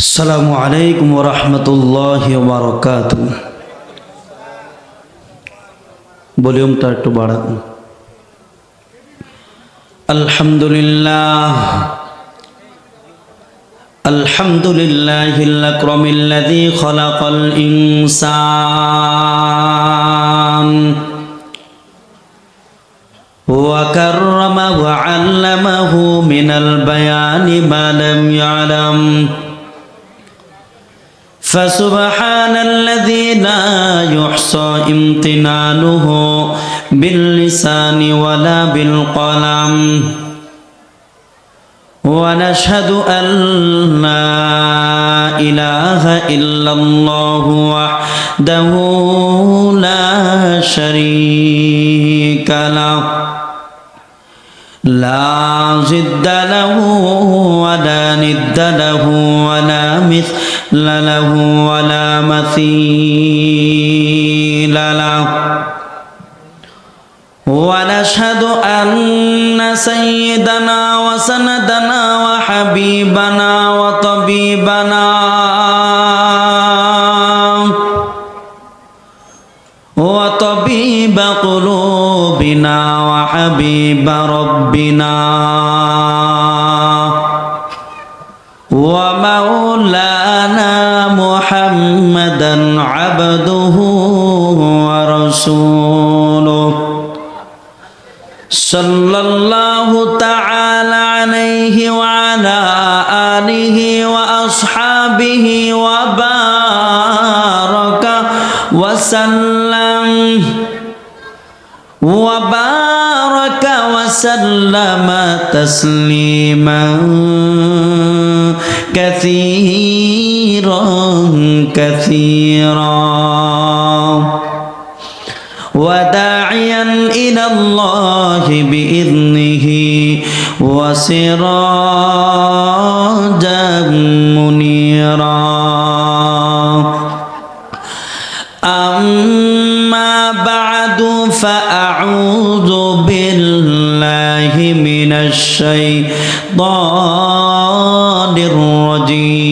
আসসালামু আলাইকুম ওয়া রাহমাতুল্লাহি ওয়া বারাকাতুহু। ভলিউমটা একটু বাড়ান। আলহামদুলিল্লাহ আলহামদুলিল্লাহিল আকরামিল্লাযী খালাকাল ইনসান ওয়া কাররামা ওয়া আল্লামাহু মিনাল বায়ানি মা লাম ইয়ালাম। فسبحان الذي لا يحصى امتنانه باللسان ولا بالقلم، ونشهد أن لا إله إلا الله وحده لا شريك له لا ضد له ولا ند له ولا مثل له ولا مثيل له، ونشهد أن سيدنا وسندنا وحبيبنا وطبيبنا وطبيب قلوبنا وحبيب ربنا ومولانا محمدا عبده ورسوله صلى الله تعالى عليه وعلى آله وأصحابه وبارك وسلم تسليما كثيرا كثيرا، وداعيا إلى الله بإذنه وسراجا منيرا. أما بعد فأعوذ بالله من الشيطان الرجيم.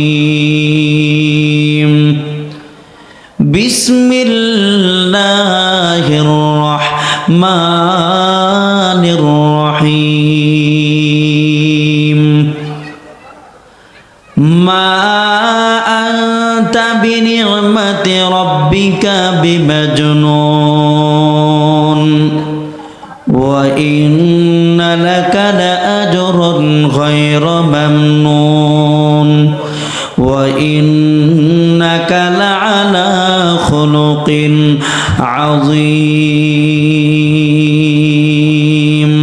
بسم الله الرحمن الرحيم. ما أنت بنعمة ربك بمجنون، وإن لك لأجرا غير ممنون، وإنك لعلى خلق عظيم.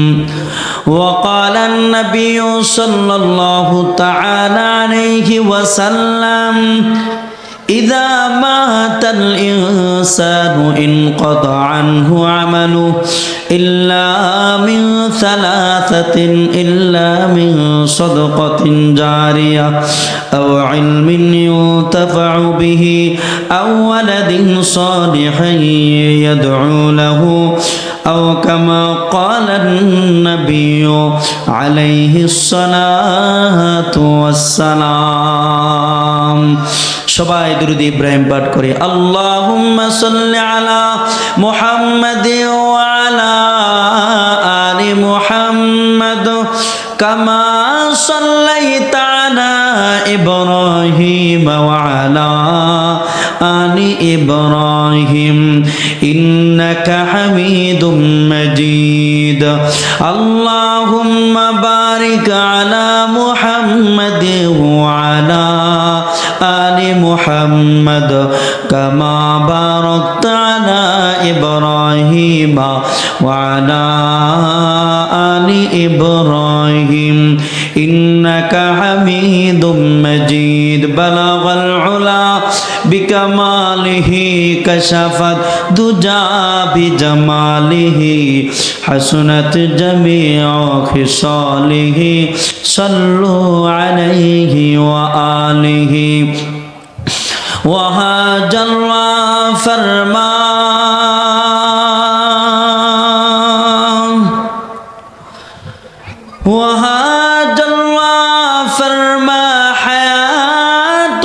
وقال النبي صلى الله تعالى عليه وسلم: إذا مات الإنسان انقطع عنه عمله إلا من ثلاثة، إلا من صدقة جارية أو علم ينتفع به أو ولد صالح يدعو له، أو كما قال النبي عليه الصلاة والسلام. সবাই দুরূদ ইব্রাহিম পাঠ করে আল্লাহুম্মা সাল্লি আলা মুহাম্মাদ ওয়া আলা আলি মুহাম্মাদ কামা সাল্লাইতা আলা ইব্রাহিম ওয়া আলা আলি ইব্রাহিম ইন্নাকা হামিদুম মাজিদ। আল্লাহুম্মা বারিক আলা মুহাম্মাদ ওয়া আলা آل محمد كما باركت على إبراهيم وعلى آل إبراهيم إنك حميد مجيد. بلغ العلا بكماله كشف الدجى بجماله حسنت جميع خصاله صلوا عليه وآله. وهاجر فرما وهاجر فرما حياة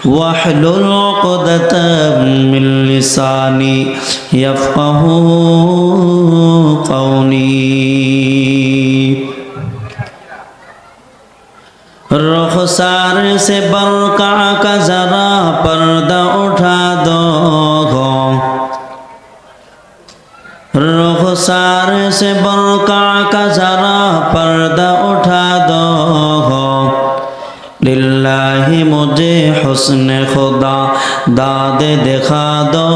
واحلل عقدة من لساني يفقهوا قولي रुखसार से बरका का जरा पर्दा उठा दो, रुखसार से बरका का जरा पर्दा उठा दो, लिल्लाही मुझे हुस्न खुदा दाद दिखा दो,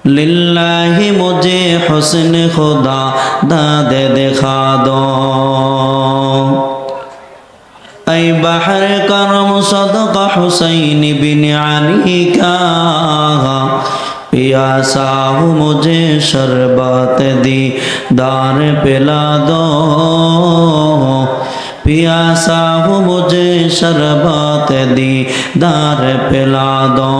लिल्लाही मुझे हुस्न खुदा दाद दिखा दो। ऐ बहर करम सदका हुसैन बिन अली का, प्यासा हूँ मुझे शरबत दी दार पिला दो, प्यासा हूँ मुझे शरबत दी दार पिला दो।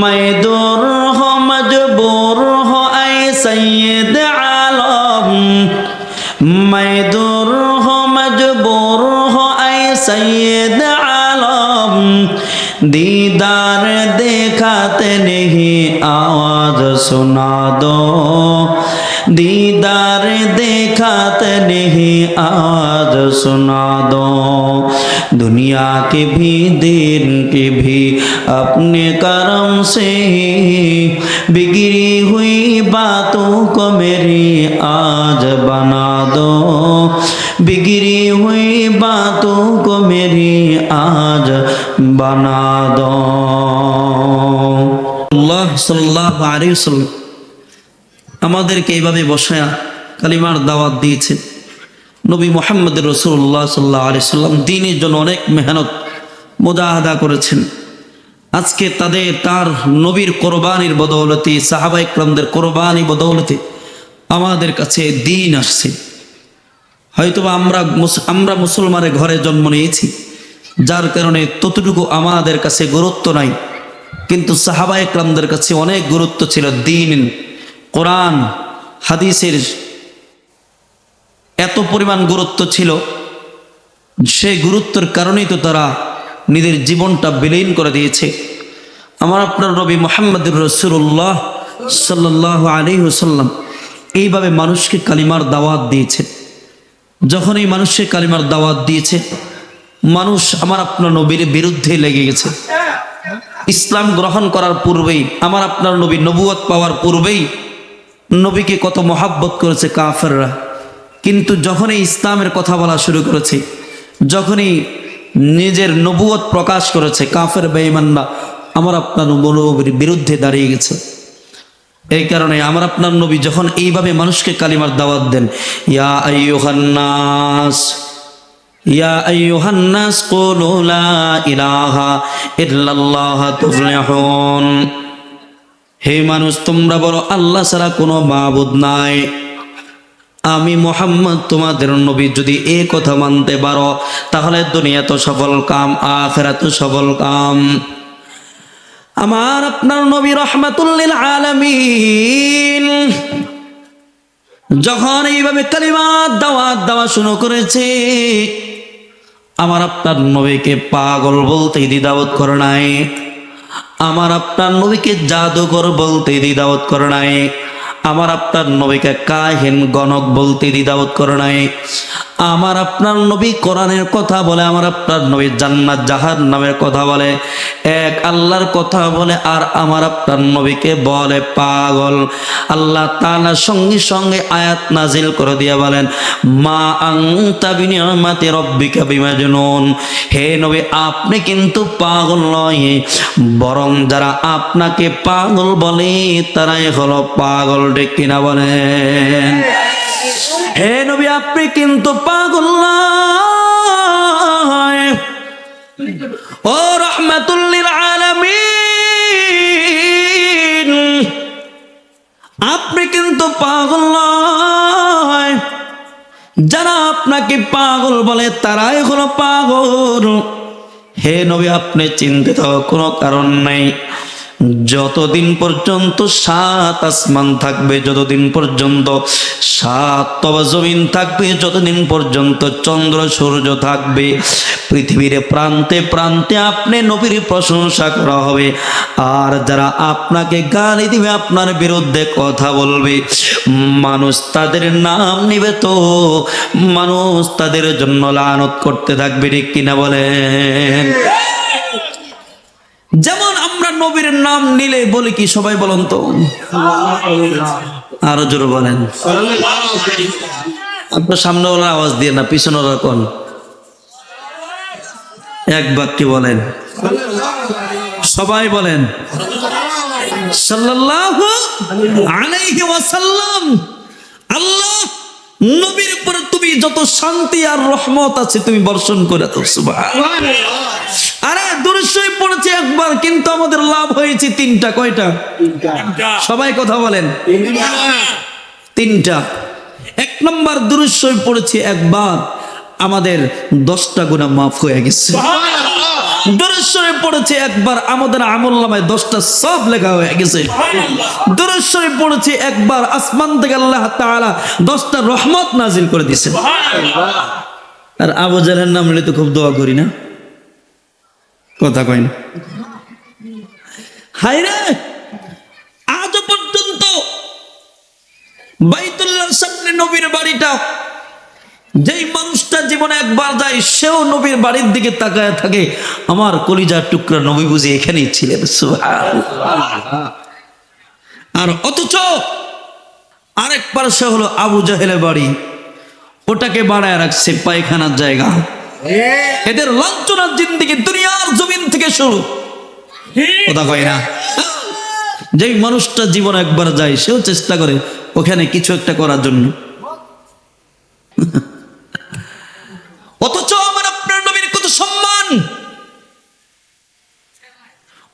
मैं दूर हो मजबूर हो ऐ सैयद आलम, मैं दूर हो मजबूर हो ऐ सैयद आलम, दीदार देखाते नहीं आवाज सुना दो, दीदार देखाते नहीं आवाज सुना दो। दुनिया के भी दिन की भी अपने करम से बिगड़ी हुई बातों को मेरी आज बना दो, बिगड़ी हुई बातों को मेरी आज बना दो। আল্লাহ সাল্লাল্লাহু আলাইহি ওয়াসাল্লাম আমাদেরকে এইভাবে বসায়া কালিমার দাওয়াত দিয়েছেন। নবী মুহাম্মদ রাসূলুল্লাহ সাল্লাল্লাহু আলাইহি ওয়াসাল্লাম দ্বীনের জন্য অনেক মেহনত মুজাহাদা করেছেন। আজকে তার নবীর কোরবানির বদৌলতে, সাহাবা ইকরামদের কোরবানি বদৌলতে আমাদের কাছে দ্বীন আসছে। হয়তোবা আমরা মুসলমানের ঘরে জন্ম নিয়েছি, যার কারণে ততটুকু আমাদের কাছে গুরুত্ব নাই, কিন্তু সাহাবা ইকরামদের কাছে অনেক গুরুত্ব ছিল। দ্বীন, কোরআন, হাদিসের এত পরিমাণ গুরুত্ব ছিল, সেই গুরুত্বের কারণেই তো তারা নিজের জীবনটা বিলীন করে দিয়েছে। আমার আপনার নবী মুহাম্মদুর রাসূলুল্লাহ সাল্লাল্লাহু আলাইহি ওয়াসাল্লাম এইভাবে মানুষকে কালিমার দাওয়াত দিয়েছে। যখন এই মানুষকে কালিমার দাওয়াত দিয়েছে, মানুষ আমার আপনার নবীর বিরুদ্ধে লেগে গেছে। ইসলাম গ্রহণ করার পূর্বেই, আমার আপনার নবী নবুয়ত পাওয়ার পূর্বেই নবীকে কত মহাব্বত করেছে কাফেররা, কিন্তু যখনই ইসলামের কথা বলা শুরু করেছে, যখনই নিজের নবুয়ত প্রকাশ করেছে, কাফের বেঈমানরা আমার আপনার নবীর বিরুদ্ধে দাঁড়িয়ে গেছে। এই কারণে আমার আপনার নবী যখন এইভাবে মানুষকে কালিমার দাওয়াত দেন, ইয়া আইয়ুহান নাস, ইয়া আইয়ুহান নাস কুলু লা ইলাহা ইল্লাল্লাহ তুফলিহুন, হে মানুষ তোমরা বলো আল্লাহ ছাড়া কোনো মাবুদ নাই। আমি মুহাম্মদ তোমাদের নবী যদি এই কথা মানতে পারো, তাহলে দুনিয়া তো সফল কাম, আখিরাত তো সফল কাম। আমার আপনার নবী রাহমাতুল লিল আলামিন যখন এইভাবে কালিমার দাওয়াত দেওয়া শুরু করেছে, আমার আপনার নবীকে পাগল বলতে দ্বিধাবোধ করে নাই, আমার আপনার নবীকে জাদুকর বলতে দ্বিধাবোধ করে নাই, আমার আপনার নবীকে কাহিন গণক বলতে দ্বিধাবোধ করে নাই। আমার আপনার নবী কোরআনের কথা বলে, আমার আপনার নবী জান্নাত জাহান্নামের কথা বলে, এক আল্লাহর কথা বলে, আর আমার আপনার নবীকে বলে পাগল। আল্লাহ তাআলা সঙ্গে সঙ্গে আয়াত নাজিল করে দিয়ে বলেন, মা আনতা বিনিআমাতি রাব্বিকা বিমাজনুন, হে নবী আপনি কিন্তু পাগল নয়, বরং যারা আপনাকে পাগল বলে তারাই হলো পাগল। ঠিক কিনা বলেন? হে নবী আপনি কিন্তু পাগল নয়, ও রাহমাতুল লিল আলামিন আপনি কিন্তু পাগল নয়, যারা আপনাকে পাগল বলে তারাই হলো পাগল। হে নবী আপনি চিন্তিত কোনো কারণ নাই, যতদিন পর্যন্ত 7 আসমান থাকবে, যতদিন পর্যন্ত 7 তবা জমিন থাকবে, যতদিন পর্যন্ত চন্দ্র সূর্য থাকবে, পৃথিবীর প্রান্তে প্রান্তে আপনি নবীর প্রশংসা করা হবে। আর যারা আপনাকে গালি দিবে, আপনার বিরুদ্ধে কথা বলবে, মানুষ তাদের নাম নিবে, তো মানুষ তাদের জন্য লানত করতে থাকবে, ঠিক কিনা বলেন? যেমন আমরা নবীর নাম নিলে বলি কি, সবাই বলেন তো, আরো জোরে বলেন। আপনার সামনে ওরা আওয়াজ দিয়ে না, পিছনে ওরা কোন এক বাক্যে বলেন, সবাই বলেন সাল্লাল্লাহু আলাইহি ওয়াসাল্লাম। আল্লাহ নবীর উপর তুমি যত শান্তি আর রহমত আছে তুমি বর্ষণ করে দাও, সুবহানাল্লাহ। আরে দুরূদ শরীফ পড়েছি একবার, কিন্তু আমাদের লাভ হয়েছে 3টা। কয়টা? সবাই কথা বলেন, 3টা। 1 নম্বর দুরূদ শরীফ পড়েছি একবার, আমাদের 10টা গুনাহ মাফ হয়ে গেছে। দুরূদ শরীফ পড়েছি একবার, আমাদের আমলনামায় 10টা সওয়াব লেখা হয়ে গেছে। দুরূদ শরীফ পড়েছি একবার, আসমান থেকে আল্লাহ তাআলা 10টা রহমত নাজিল করে দিয়েছেন। আর আবু জাহলের নাম নিলে তো খুব দোয়া করি না, কথা কই না। হায়রে, আজ পর্যন্ত বাইতুল্লাহর সামনে নবীর বাড়িটা, যেই মানুষটা জীবনে একবার যায় সেও নবীর বাড়ির দিকে তাকায় থাকে, আমার কলিজার টুকরা নবী বুঝি এখানেই ছিলেন, সুবহানাল্লাহ। আর অথচ আরেক পাশে হলো আবু জাহেলের বাড়ি, ওটাকে বাড়ায় রাখছে পায়খানার জায়গা। এদের লাঞ্ছনার জিন্দেগি দুনিয়ার জমিন থেকে শুরু, কথা কয় না। যেই মানুষটা জীবন একবার যায় সেও চেষ্টা করে ওখানে কিছু একটা করার জন্য। অথচ আমার আপনার নবীর কত সম্মান।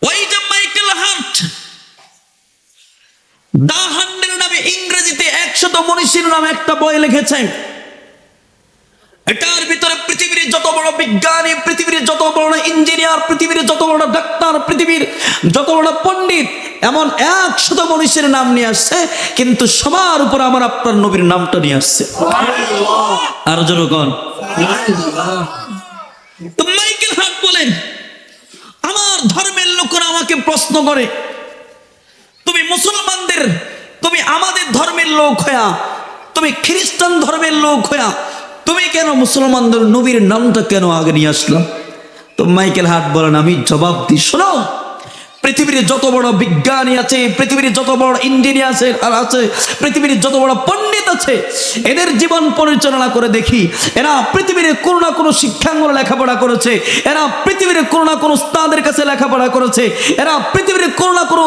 ওই যে মাইকেল হার্ট দা হান্ড্রেড নামে ইংরেজিতে 100 মনীষীর নামে একটা বই লিখেছেন। এটার ভিতরে পৃথিবীর যত বড় বিজ্ঞানী, পৃথিবীর যত বড় ইঞ্জিনিয়ার, পৃথিবীর যত বড় ডাক্তার, পৃথিবীর যত বড় পণ্ডিত, এমন 100 মনীষীর নাম নিয়ে আসছে, কিন্তু সবার উপর আমার আপনার নবীর নামটা নিয়ে আসছে। আর জনগণ, তো মাইকেল হার্ট বলেন, আমার ধর্মের লোকেরা আমাকে প্রশ্ন করে, তুমি মুসলমানদের, তুমি আমাদের ধর্মের লোক হয়া, তুমি খ্রিস্টান ধর্মের লোক হয়া, তুমি কেন মুসলমানদের নবীর নামটা কেন আগে নিয়ে আসলো? তো মাইকেল হার্ট বলেন, আমি জবাব দিই, শোনো, পৃথিবীর যত বড় বিজ্ঞানী আছে, পৃথিবীর যত বড় ইঞ্জিনিয়ার আছে, পৃথিবীর যত বড় পণ্ডিত আছে, এদের জীবন পরিচালনা করে দেখি, এরা পৃথিবীর কোনো না কোনো শিক্ষাঙ্গনে লেখাপড়া করেছে, এরা পৃথিবীর কোনো না কোনো উস্তাদের কাছে লেখাপড়া করেছে, এরা পৃথিবীর কোনো না কোনো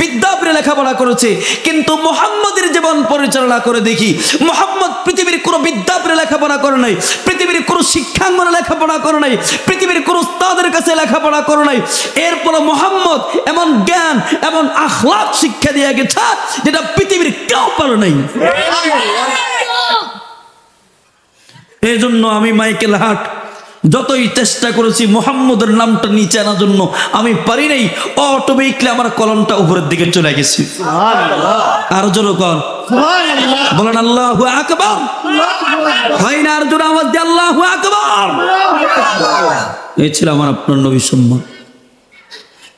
বিদ্যাপীঠে লেখাপড়া করেছে, কিন্তু মুহাম্মদের জীবন পরিচালনা করে দেখি, মুহাম্মদ পৃথিবীর কোনো বিদ্যাপীঠে লেখাপড়া করে নাই, পৃথিবীর কোনো শিক্ষাঙ্গনে লেখাপড়া করে নাই, পৃথিবীর কোনো উস্তাদের কাছে লেখাপড়া করে নাই। এরপর মুহাম্মদ এমন জ্ঞান, এমন আখলাক শিক্ষা দিয়ে গেছে যেটা পৃথিবীর কেউ পারে নাই। এই জন্য আমি মাইকেল হার্ট যতই চেষ্টা করেছি মুহাম্মদের নামটা নিচে আনার জন্য, আমি পারি নাই। অটোমেটিকলি আমার কলমটা উপরের দিকে চলে গেছে। আর জোরে কর, বলেন আল্লাহু আকবার। হয় না? আর জোরে আওয়াজ দিয়ে আল্লাহু আকবার। এই ছিল আমার আপনার নবী সম্মান।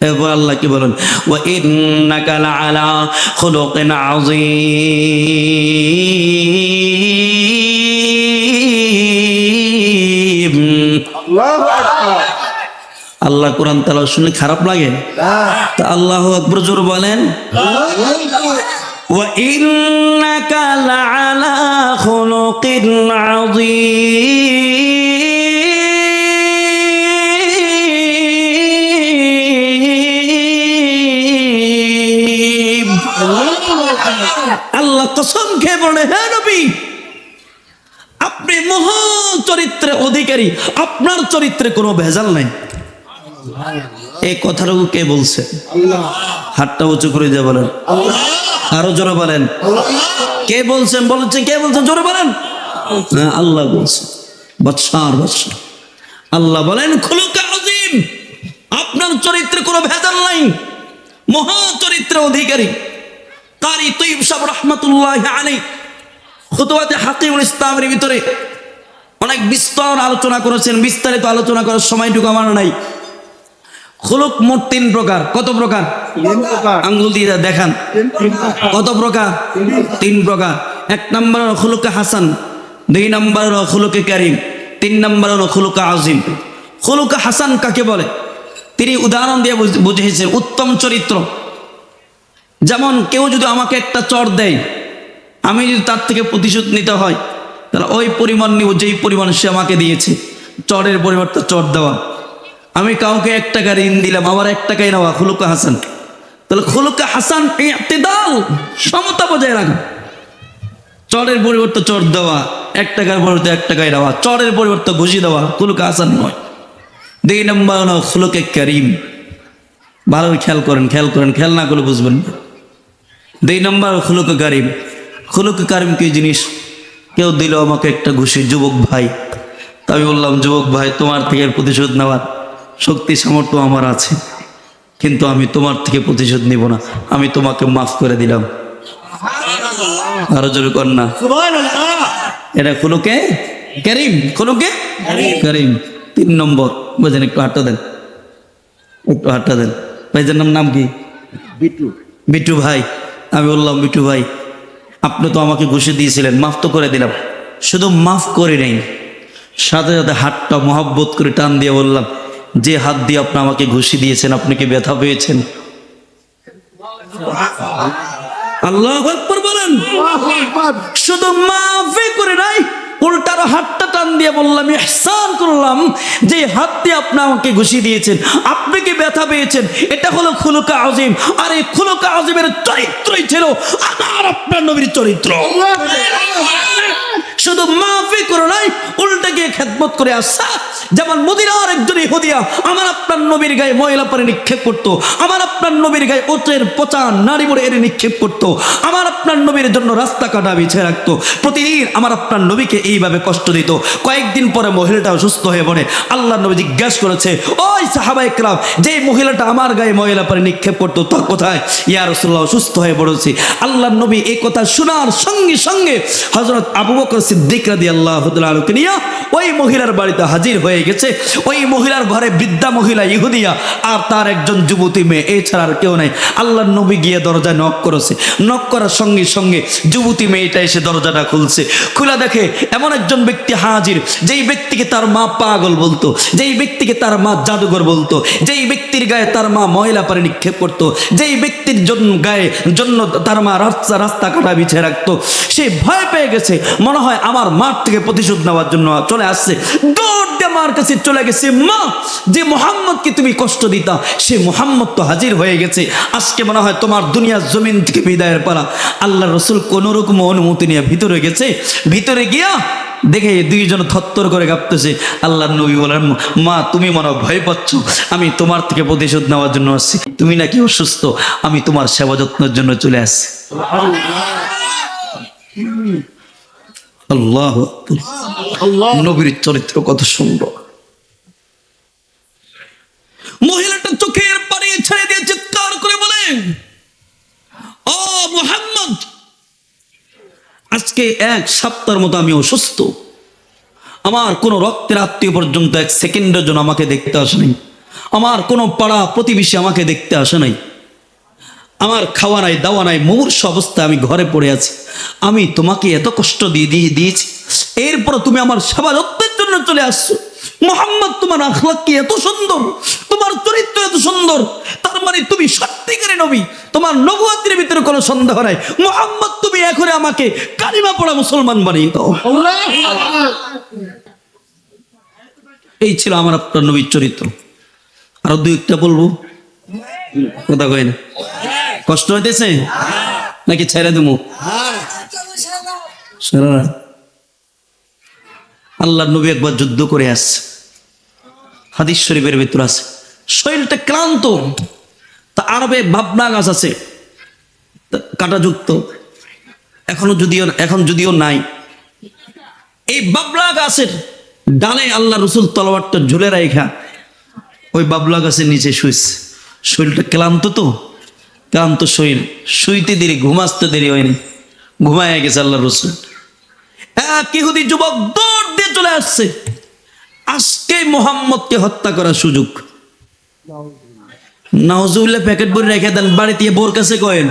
এরপর আল্লাহ কি বলেন, ওয়া ইন্নাকা লাআলা খুলুকিন আযীম। আল্লাহু আকবার। আল্লাহ কোরআন তেলাওয়াত শুনে খারাপ লাগে? তা আল্লাহু আকবার জোরে বলেন। ওয়া ইন্নাকা লাআলা খুলুকিন আযীম। আল্লাহ কসম খেয়ে বলে, হে নবী, আপনি মহা চরিত্রের অধিকারী, আপনার চরিত্রে কোনো ভেজাল নাই। এই কথাটুকু কে বলছে? হাতটা উঁচু করে দিয়ে বলেন, আরো জোরে বলেন, কে বলছেন? বলছে কে বলছেন? জোরে বলেন। আল্লাহ বলছে, বাদশার বাদশা আল্লাহ বলেন, খুলুক আযীম, আপনার চরিত্রে কোনো ভেজাল নাই। মহা চরিত্রের অধিকারী কারি তৈয়ব সাহেব রাহমাতুল্লাহি আলাইহি খুতবাতে হাকিমুল ইসলামের ভিতরে অনেক বিস্তর আলোচনা করেছেন। বিস্তারিত আলোচনা করার সময়টুকু আমার নাই। খুলুক মোট 3 প্রকার। কত প্রকার? আঙ্গুল দিয়ে দেখান কত প্রকার? 3 প্রকার। 1 নম্বর হলো খুলুকে হাসান, 2 নম্বর হলো খুলুকে কারিম, 3 নম্বর হলো খুলুকে আজিম। খুলুকে হাসান কাকে বলে তিনি উদাহরণ দিয়ে বুঝিয়েছেন। উত্তম চরিত্র, যেমন কেউ যদি আমাকে একটা চড় দেয়, আমি যদি তার থেকে প্রতিশোধ নিতে হয় তাহলে ওই পরিমাণ নিব যেই পরিমাণ সে আমাকে দিয়েছে। চড়ের পরিবর্তে চড় দেওয়া। আমি কাউকে 1 টাকা ঋণ দিলাম, আবার 1 টাকাই নেওয়া, খুলুকে হাসান। তাহলে খুলুকে হাসান ইতিদাল, সমতা বজায় রাখা। চড়ের পরিবর্তে চড় দেওয়া, 1 টাকার পরিবর্তে 1 টাকাই নেওয়া, চড়ের পরিবর্তে ঘুষি দেওয়া, খুলুকে হাসান নয়। 2 নম্বর হলো খুলুকে কারিম। ভালো খেয়াল করেন, খেয়াল না করলে বুঝবেন না। 2 নম্বর খুলুকে কারিম। খুলুকে কারিম কি জিনিস? কেউ দিল আমাকে একটা ঘুষি, যুবক ভাই। তা আমি বললাম, যুবক ভাই তোমার থেকে প্রতিশোধ নেওয়ার শক্তি সামর্থ্য আমার আছে, কিন্তু আমি তোমার থেকে প্রতিশোধ নিব না, আমি তোমাকে মাফ করে দিলাম। আরো জোরে কর না। এটা খুলুকে কারিম, খুলুকে কারিম। 3 নম্বর বুঝেন, একটু হাঁটা দেন, একটু হাঁটা দেন। ভাইজার নাম কি? বিট্টু। বিট্টু ভাই। আমি বললাম, বিট্টু ভাই আপনি তো আমাকে ঘুষি দিয়েছিলেন, মাফ তো করে দিলাম। শুধু মাফ করে নেই, সাথে সাথে হাতটা মহব্বত করে টান দিয়ে বললাম, যে হাত দিয়ে আপনি আমাকে ঘুষি দিয়েছেন আপনি কি ব্যথা পেয়েছেন? আল্লাহু আকবার বলেন। শুধু মাফই করে নাই, উল্টার হাতটা টান দিয়ে বললাম, ইহসান করলাম, যে হাত দিয়ে আপনি আমাকে ঘুষি দিয়েছেন আপনি কি ব্যথা পেয়েছেন? এটা হলো খুলুকে আজিম। আর এই খুলুকে আজিমের চরিত্রই ছিল আমার আপনার নবীর চরিত্র। শুধু মাফই করে নাই, উল্টা গিয়ে খেদমত করে আসা। যেমন মদিনার একজন ইহুদিয়া আমার আপনার নবীর গায়ে ময়লা পানি নিক্ষেপ করতো, আমার আপনার নবীর গায়ে ওটের পচা নাড়ি মোড়ে এনে নিক্ষেপ করতো, আমার আপনার নবীর জন্য রাস্তা কাটা বিছিয়ে রাখতো, প্রতিদিন আমার আপনার নবীকে এইভাবে কষ্ট দিত। কয়েকদিন পরে মহিলাটা অসুস্থ হয়ে পড়ে। আল্লাহ নবী জিজ্ঞাসা করেছে, ওই সাহাবায়ে কেরাম, যে মহিলাটা আমার গায়ে ময়লা পানি নিক্ষেপ করতো তা কোথায়? ইয়া রাসূলুল্লাহ, অসুস্থ হয়ে পড়েছে। আল্লাহ নবী এই কথা শোনার সঙ্গে সঙ্গে হযরত আবু বকর সিদ্দিক রাদিয়াল্লাহু তাআলা আনহুকে নিয়ে ওই মহিলার বাড়িতে হাজির হয়ে গেছে। ওই মহিলার ঘরে বৃদ্ধা মহিলা ইহুদিয়া আর তার একজন যুবতী মেয়ে, এছাড়া আর কেউ নাই। আল্লাহ নবী গিয়ে দরজায় নক করেছে। নক করার সঙ্গে সঙ্গে যুবতী মেয়েটা এসে দরজাটা খুলছে। খুলে দেখে এমন একজন ব্যক্তি হাজির, যেই ব্যক্তিকে তার মা পাগল বলতো, যেই ব্যক্তিকে তার মা জাদুঘর বলতো, যেই ব্যক্তির গায়ে তার মা ময়লা পানি নিক্ষেপ করতো, যেই ব্যক্তির জন্য তার মা রাস্তা কাটা বিছিয়ে রাখতো। সে ভয় পেয়ে গেছে, মনে হয় আমার মার থেকে প্রতিশোধ নেওয়ার জন্য চলে আসছে। দৌড় দিয়ে মার কাছে চলে গেছে। মা, যে মুহাম্মদকে তুমি কষ্ট দিতা সে মুহাম্মদ তো হাজির হয়ে গেছে, আজকে মনে হয় তোমার দুনিয়ার জমিন থেকে বিদায়ের পালা। আল্লাহ রসুল কোন রকম অনুমতি নিয়ে ভিতরে গেছে। ভিতরে গিয়া দেখে 2 জন থত্তর করে কাঁপতেছে। আল্লাহ নবী বলেন, মা তুমি মনে ভয় পাচ্ছ, আমি তোমার থেকে প্রতিশোধ নেওয়ার জন্য আসছি। তুমি নাকি অসুস্থ, আমি তোমার সেবা যত্নের জন্য চলে আসছি। আল্লাহু আকবার। নবীর চরিত্র কত সুন্দর। মহিলাটা চোখের পানি ছেড়ে দিয়ে চিৎকার করে বলে, ও মুহাম্মদ, আজকে 1 সপ্তাহের মতো আমি অসুস্থ। আমার কোনো রক্তের আত্মীয় পর্যন্ত 1 সেকেন্ডের জন্য আমাকে দেখতে আসে নাই। আমার কোনো পাড়া প্রতিবেশী আমাকে দেখতে আসে নাই। আমার খাওয়া নাই, দাওয়া নাই, মুমূর্ষ অবস্থায় আমি ঘরে পড়ে আছি। আমি তোমাকে এত কষ্ট দিয়েছি, এরপর তুমি আমার সেবা যত্নের জন্য চলে আসছো। মুহাম্মদ, তোমার আখলাক কি এত সুন্দর, তোমার চরিত্র এত সুন্দর, তার মানে তুমি সত্যিকারের নবী, তোমার নবুয়তের ভিতরে কোনো সন্দেহ নাই। মুহাম্মদ, তুমি এখন আমাকে কালিমা পড়া মুসলমান বানিয়ে দাও। এই ছিল আমার আপনার নবীর চরিত্র। আরো 2-1টা বলবো, কথা কয় না? কষ্ট হইতেছে নাকি ছেড়ে দেবো? আল্লাহ নবী একবার যুদ্ধ করে আসছে, হাদিস শরীফের ভিতর আছে। শরীরটা ক্লান্ত, তা আরবে ভাবনা গাছ আছে কাঁটাযুক্ত, এখন যদিও নাই। এই বাবলা গাছের ডালে আল্লাহ রসুল তলোয়ারটা ঝুলে রাখা ওই বাবলা গাছের নিচে শুয়েছে। শরীরটা ক্লান্ত তো, ক্লান্ত শরীর, শুইতে দেরি, ঘুমাতে দেরি হয়নি, ঘুমায় গেছে আল্লাহ রসুল। এক ইহুদি যুবক দৌড় দিয়ে চলে আসছে, আজকে মোহাম্মদকে হত্যা করার সুযোগ। নাউজুবিল্লাহ প্যাকেট ভরে রেখে দেন, বাড়িতে বোর কাছে কয়েন।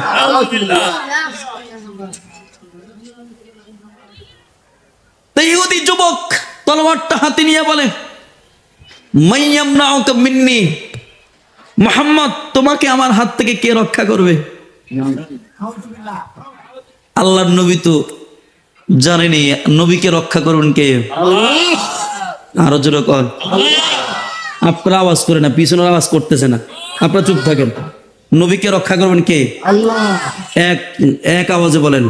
ইহুদি যুবক তলোয়ারটা হাতে নিয়ে বলে, মাইয়ামনাউকা মিন্নি, মুহাম্মদ তোমাকে আমার হাত থেকে কে রক্ষা করবে? আল্লাহর নবী তো জানেনি নবীকে রক্ষা করবেন কে। আরো জোরে কর। আপনারা আওয়াজ করে না, পিছনের আওয়াজ করতেছে না, আপনারা চুপ থাকেন। নবীকে রক্ষা করবেন কে? এক এক আওয়াজে বলেন,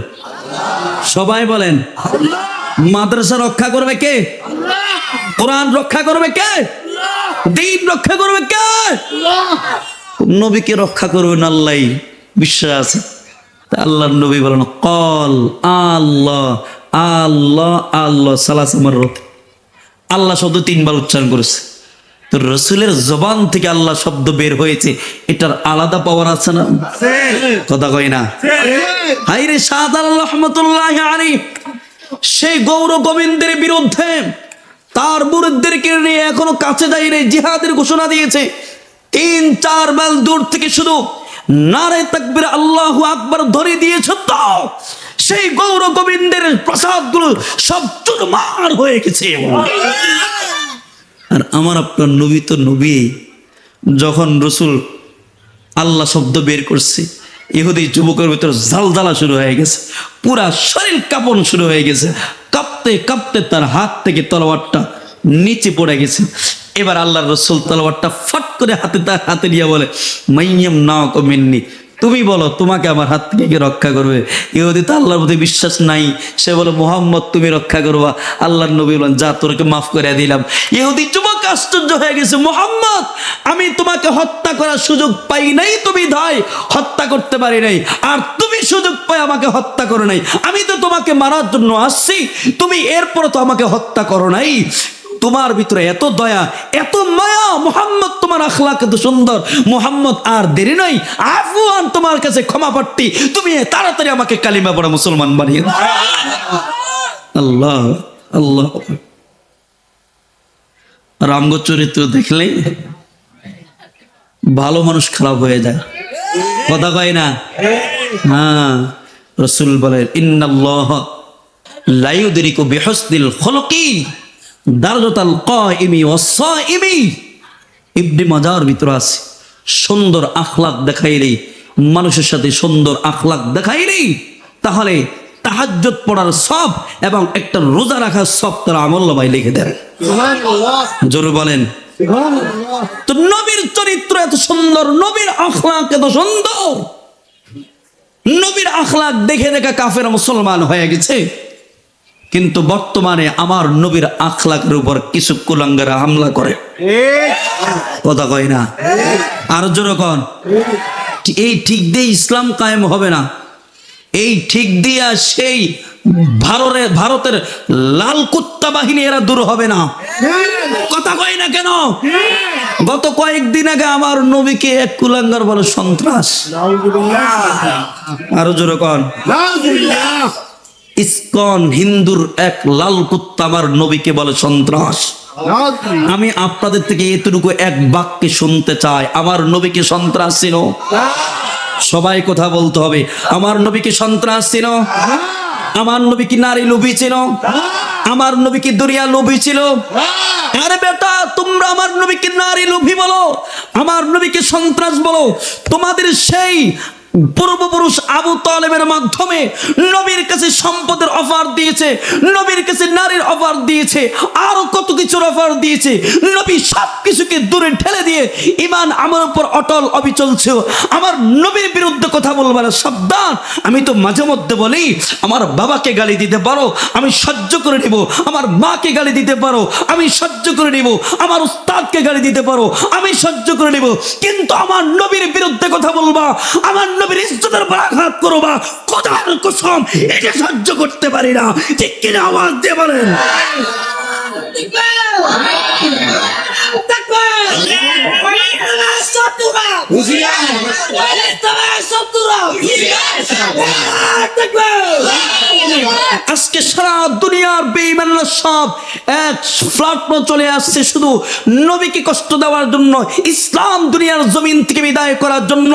সবাই বলেন। মাদ্রাসা রক্ষা করবে কে? কোরআন রক্ষা করবে কে? দ্বীন রক্ষা করবে কে? নবীকে রক্ষা করবেন আল্লাহ, বিশ্বাস আছে। আল্লাহর নবী বলেন, কল আল্লাহ আল্লাহ আল্লাহ সালাস আমার রথ। আল্লাহ শব্দ 3 বার উচ্চারণ করেছে। তো রসুলের জবান থেকে আল্লাহ শব্দ বের হয়েছে, এটার আলাদা পাওয়ার আছে না? কথা কই না? হাইরে শাহজালাল রহমাতুল্লাহ আলাইহি সেই গৌর গোবিন্দের বিরুদ্ধে তার মুরিদদেরকে নিয়ে এখনো কাছে যায়নি, জিহাদের ঘোষণা দিয়েছে। 3-4 মাইল দূর থেকে শুধু নারে তাকবীর আল্লাহু আকবার ধরে দিয়েছে, তো সেই গৌর গোবিন্দের প্রসাদগুলো সব চুরমার হয়ে গেছে। আর আমার আপনার নবী তো নবী, যখন রসুল আল্লাহ শব্দ বের করছে, ইহুদি যুবকের ভিতর ঝালঝালা শুরু হয়ে গেছে, পুরা শরীর কাঁপন শুরু হয়ে গেছে, কাঁপতে কাঁপতে তার হাত থেকে তলোয়ারটা নিচে পড়ে গেছে। এবার আল্লাহর রসুল তলোয়ারটা ফট করে তার হাতে নিয়ে বলে, মাইয়াম নাও মিন্নি, তুমি বলো তোমাকে আমার হাত থেকে কে রক্ষা করবে? ইহুদি তো আল্লাহর প্রতি বিশ্বাস নাই, সে বলে মুহাম্মদ তুমি রক্ষা করবা। আল্লাহর নবী বলেন, যা তোরকে মাফ করে দিলাম। ইহুদি যুবক আশ্চর্য হয়ে গেছে, মুহাম্মদ আমি তোমাকে হত্যা করার সুযোগ পাই নাই, তুমি ধাই হত্যা করতে পারি নাই, আর তুমি সুযোগ পাই আমাকে হত্যা করো নাই। আমি তো তোমাকে মারার জন্য আসছি, তুমি এরপর তো আমাকে হত্যা করো নাই। তোমার ভিতরে এত দয়া, এত মায়া, মুহাম্মদ তোমার আখলাক এত সুন্দর, মুহাম্মদ আর দেরি নয়, আফওয়ান তোমার কাছে ক্ষমা প্রার্থী, তুমি তাড়াতাড়ি আমাকে কালিমা পড়া মুসলমান বানিয়ে দাও। আল্লাহ আল্লাহ। রামগো চরিত্র দেখলে ভালো মানুষ খারাপ হয়ে যায়, কথা কয় না? হ্যাঁ, রাসূল বলেন, ইন্নাল্লাহ লা ইউদরিকু বিহুসনিল খুলুকি দারজাতাল কাইমি ওয়াস সাইমি। ইবনে মাজার ভিতর আছে, সুন্দর আখলাক দেখাইলেই, মানুষের সাথে সুন্দর আখলাক দেখাইলেই তাহলে তাহাজ্জুদ পড়ার সব এবং একটা রোজা রাখার সব তার আমলনামায় লিখে দেন। জোরে বলেন। তো নবীর চরিত্র এত সুন্দর, নবীর আখলাক এত সুন্দর, নবীর আখলাক দেখে দেখে কাফের মুসলমান হয়ে গেছে। কিন্তু বর্তমানে আমার নবীর আখলাকের উপর কিছু কুলাঙ্গারা হামলা করে, কথা কয় না? আর জোরে কন। এই ঠিক দিয়ে ইসলাম কায়েম হবে না, এই ঠিক দিয়া সেই ভারতের লাল কুত্তা বাহিনী এরা দূর হবে না, কথা কয় না কেন? গত কয়েকদিন আগে আমার নবীকে এক কুলাঙ্গার বলে সন্ত্রাস। আরো জোরে কন। ইসকন হিন্দুর এক লাল কুত্তা আমার নবীকে বলে সন্ত্রাস। আমি আপনাদের থেকে এতটুকু এক বাক্যে শুনতে চাই, আমার নবীকে সন্ত্রাস ছিল? সবাই কথা বলতে হবে। আমার নবীকে সন্ত্রাস ছিল? আমার নবী কি নারী লোভী ছিল? আমার নবী কি দুনিয়া লোভী ছিল? আরে বেটা, তোমরা আমার নবীকে নারী লোভী বলো, আমার নবীকে সন্ত্রাস বলো। তোমাদের সেই পূর্বপুরুষ আবু তালেবের মাধ্যমে নবীর কাছে সম্পদের অফার দিয়েছে, নবীর কাছে নারীর অফার দিয়েছে, আরো কত কিছুর অফার দিয়েছে। নবী সব কিছুকে দূরে ঠেলে দিয়ে ঈমান আমার উপর অটল অবিচল ছিল। আমার নবীর বিরুদ্ধে কথা বলবার সাবধান। আমি তো মাঝে মধ্যে বলি, আমার বাবাকে গালি দিতে পারো, আমি সহ্য করে নিব। আমার মাকে গালি দিতে পারো, আমি সহ্য করে নিব। আমার উস্তাদকে গালি দিতে পারো, আমি সহ্য করে নিব। কিন্তু আমার নবীর বিরুদ্ধে কথা বলবা, আমার নবীর ইজ্জতের উপর আঘাত করবা, খোদার কসম এটা সহ্য করতে পারি না। ঠিক কিনা? আওয়াজ দিয়ে বলেন। আজকে সারা দুনিয়ার বেঈমানরা সব এক প্ল্যাটফর্মে চলে আসছে শুধু নবীকে কষ্ট দেওয়ার জন্য, ইসলাম দুনিয়ার জমিন থেকে বিদায় করার জন্য,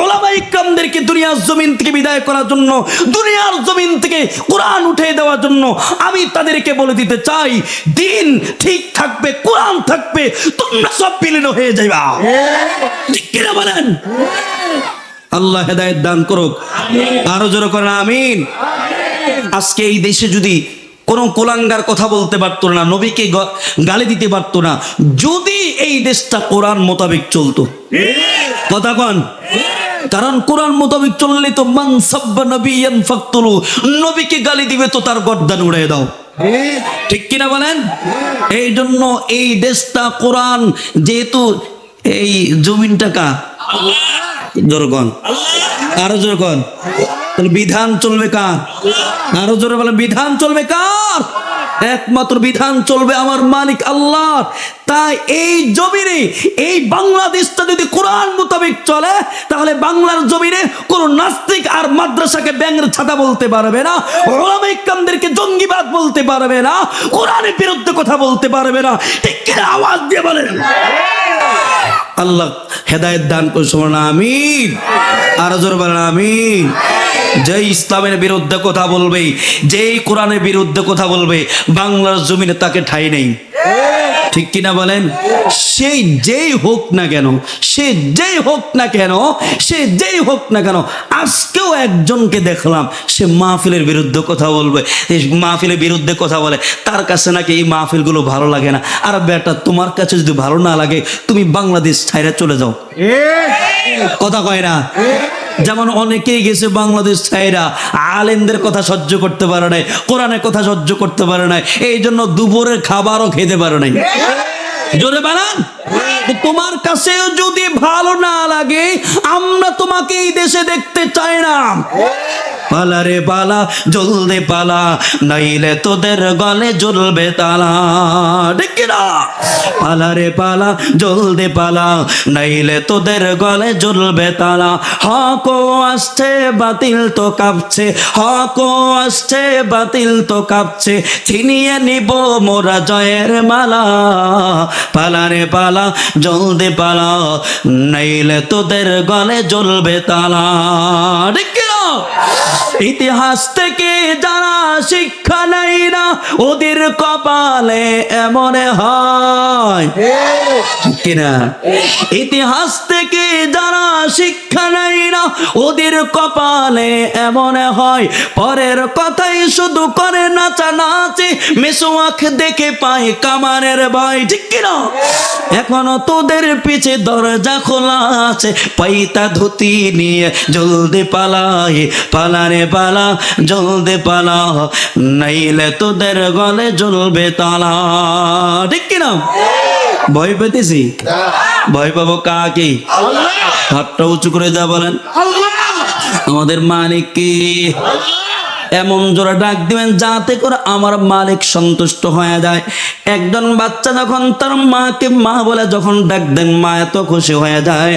উলামায়ে ইকরামদেরকে দুনিয়ার জমিন থেকে বিদায় করার জন্য, দুনিয়ার জমিন থেকে কোরআন উঠিয়ে দেওয়ার জন্য। আমি তাদেরকে বলে দিতে চাই, দিন ঠিক থাকবে, কোরআন থাকবে, তোমরা সব বিলীন হয়ে যাইবা। ঠিক কিনা বলেন? আল্লাহ হেদায়েত দান করুক, আরো জোরে করেন আমিন। আজকে এই দেশে যদি কোন কুলাঙ্গার কথা বলতে পারতো না, নবীকে গালি দিতে পারতো না, যদি এই দেশটা কোরআন মোতাবেক চলতো। কথা কন? কারণ কোরআন মোতাবেক চললে তো মান সাব্বা নবিয়ান ফাকতুলু, নবীকে গালি দিবে তো তার গর্দান উড়িয়ে দাও। ঠিক কিনা বলেন? এই জন্য এই দেশটা কোরআন, যেহেতু এই জমিনটা কা জোরগণ, আরো জোরগণ, তাহলে বিধান চলবে কার? আরো জোরে বলে বিধান চলবে কার? একমাত্র বিধান চলবে আমার মালিক আল্লাহ। তাই এই জমিনে, এই বাংলাদেশটা যদি কোরআন মোতাবেক চলে, তাহলে বাংলার জমিনে কোন নাস্তিক আর মাদ্রাসাকে ব্যাঙের ছাতা বলতে পারবে না, উলামায়ে ইকরামদেরকে জঙ্গিবাদ বলতে পারবে না, কোরআনের বিরুদ্ধে কথা বলতে পারবে না। ঠিক কিনা? আওয়াজ দিয়ে বলেন। আল্লাহ হেদায়েত দান করুন, আমিন। আরো জোরে বলেন আমিন। যে ইসলামের বিরুদ্ধে কথা বলবে, যেই কোরআনের বিরুদ্ধে কথা বলবে, বাংলার জমিনে তাকে ঠাঁই নেই। ঠিক কিনা বলেন? সেই যেই হোক না কেন, সে যেই হোক না কেন, সে যেই হোক না কেন। আজকেও একজনকে দেখলাম, সে মাহফিলের বিরুদ্ধে কথা বলবে, এই মাহফিলের বিরুদ্ধে কথা বলে, তার কাছে নাকি এই মাহফিলগুলো ভালো লাগে না। আর বেটা, তোমার কাছে যদি ভালো না লাগে, তুমি বাংলাদেশ ছাইরা চলে যাও। কথা কয় না? যেমন অনেকেই গেছে বাংলাদেশ ছাইরা, আলেমদের কথা সহ্য করতে পারে নাই, কোরআনের কথা সহ্য করতে পারে নাই, এই জন্য দুপুরের খাবারও খেতে পারে নাই। জোরে বানান। তোমার কাছে যদি ভালো না লাগে, আমরা তোমাকে এই দেশে দেখতে চাই না। পালা রে পালা, জলদি পালা, নাইলে তোদের গলে জ্বলবে তালা। ঠিক কিনা? পালা রে পালা, জলদি পালা, নাইলে তোদের গলে জ্বলবে তালা। হক আসছে, বাতিল তো কাঁপছে, হক আসছে, বাতিল তো কাঁপছে, ছিনিয়ে নিব মোরা জয়ের মালা। পালা রে পালা, জলদি পালা, নাইলে তোদের গলে জ্বলবে তালা। ঠিক কিনা? ইতিহাস থেকে যারা শিক্ষা নেয় না, ওদের কপালে এমন হয় কিনা? ইতিহাস থেকে যারা শিক্ষা নেয় না, ওদের কপালে এমন হয়, পরের কথাই শুধু করে নাচানাচি, মেসোয়াক দেখে পায় কামানের ভয়। ঠিক কিনা? এখনো তোদের পিছে দরজা খোলা আছে, পাইতা ধুতি নিয়ে জলদি পালায়। পালা রে পালা, জলদি পালা, নাইলে তোদের গলে জ্বলবে তালা। ঠিক কিনা? ভয় পেতেছি? ভয় পাবো কাকে? হাতটা উঁচু করে যা বলেন, আমাদের মালিক কি? এমন জোরে ডাক দিবেন যাতে করে আমার মালিক সন্তুষ্ট হয়ে যায়। একজন বাচ্চা যখন তার মাকে মা বলে যখন ডাক দেন, মা এত খুশি হয়ে যায়।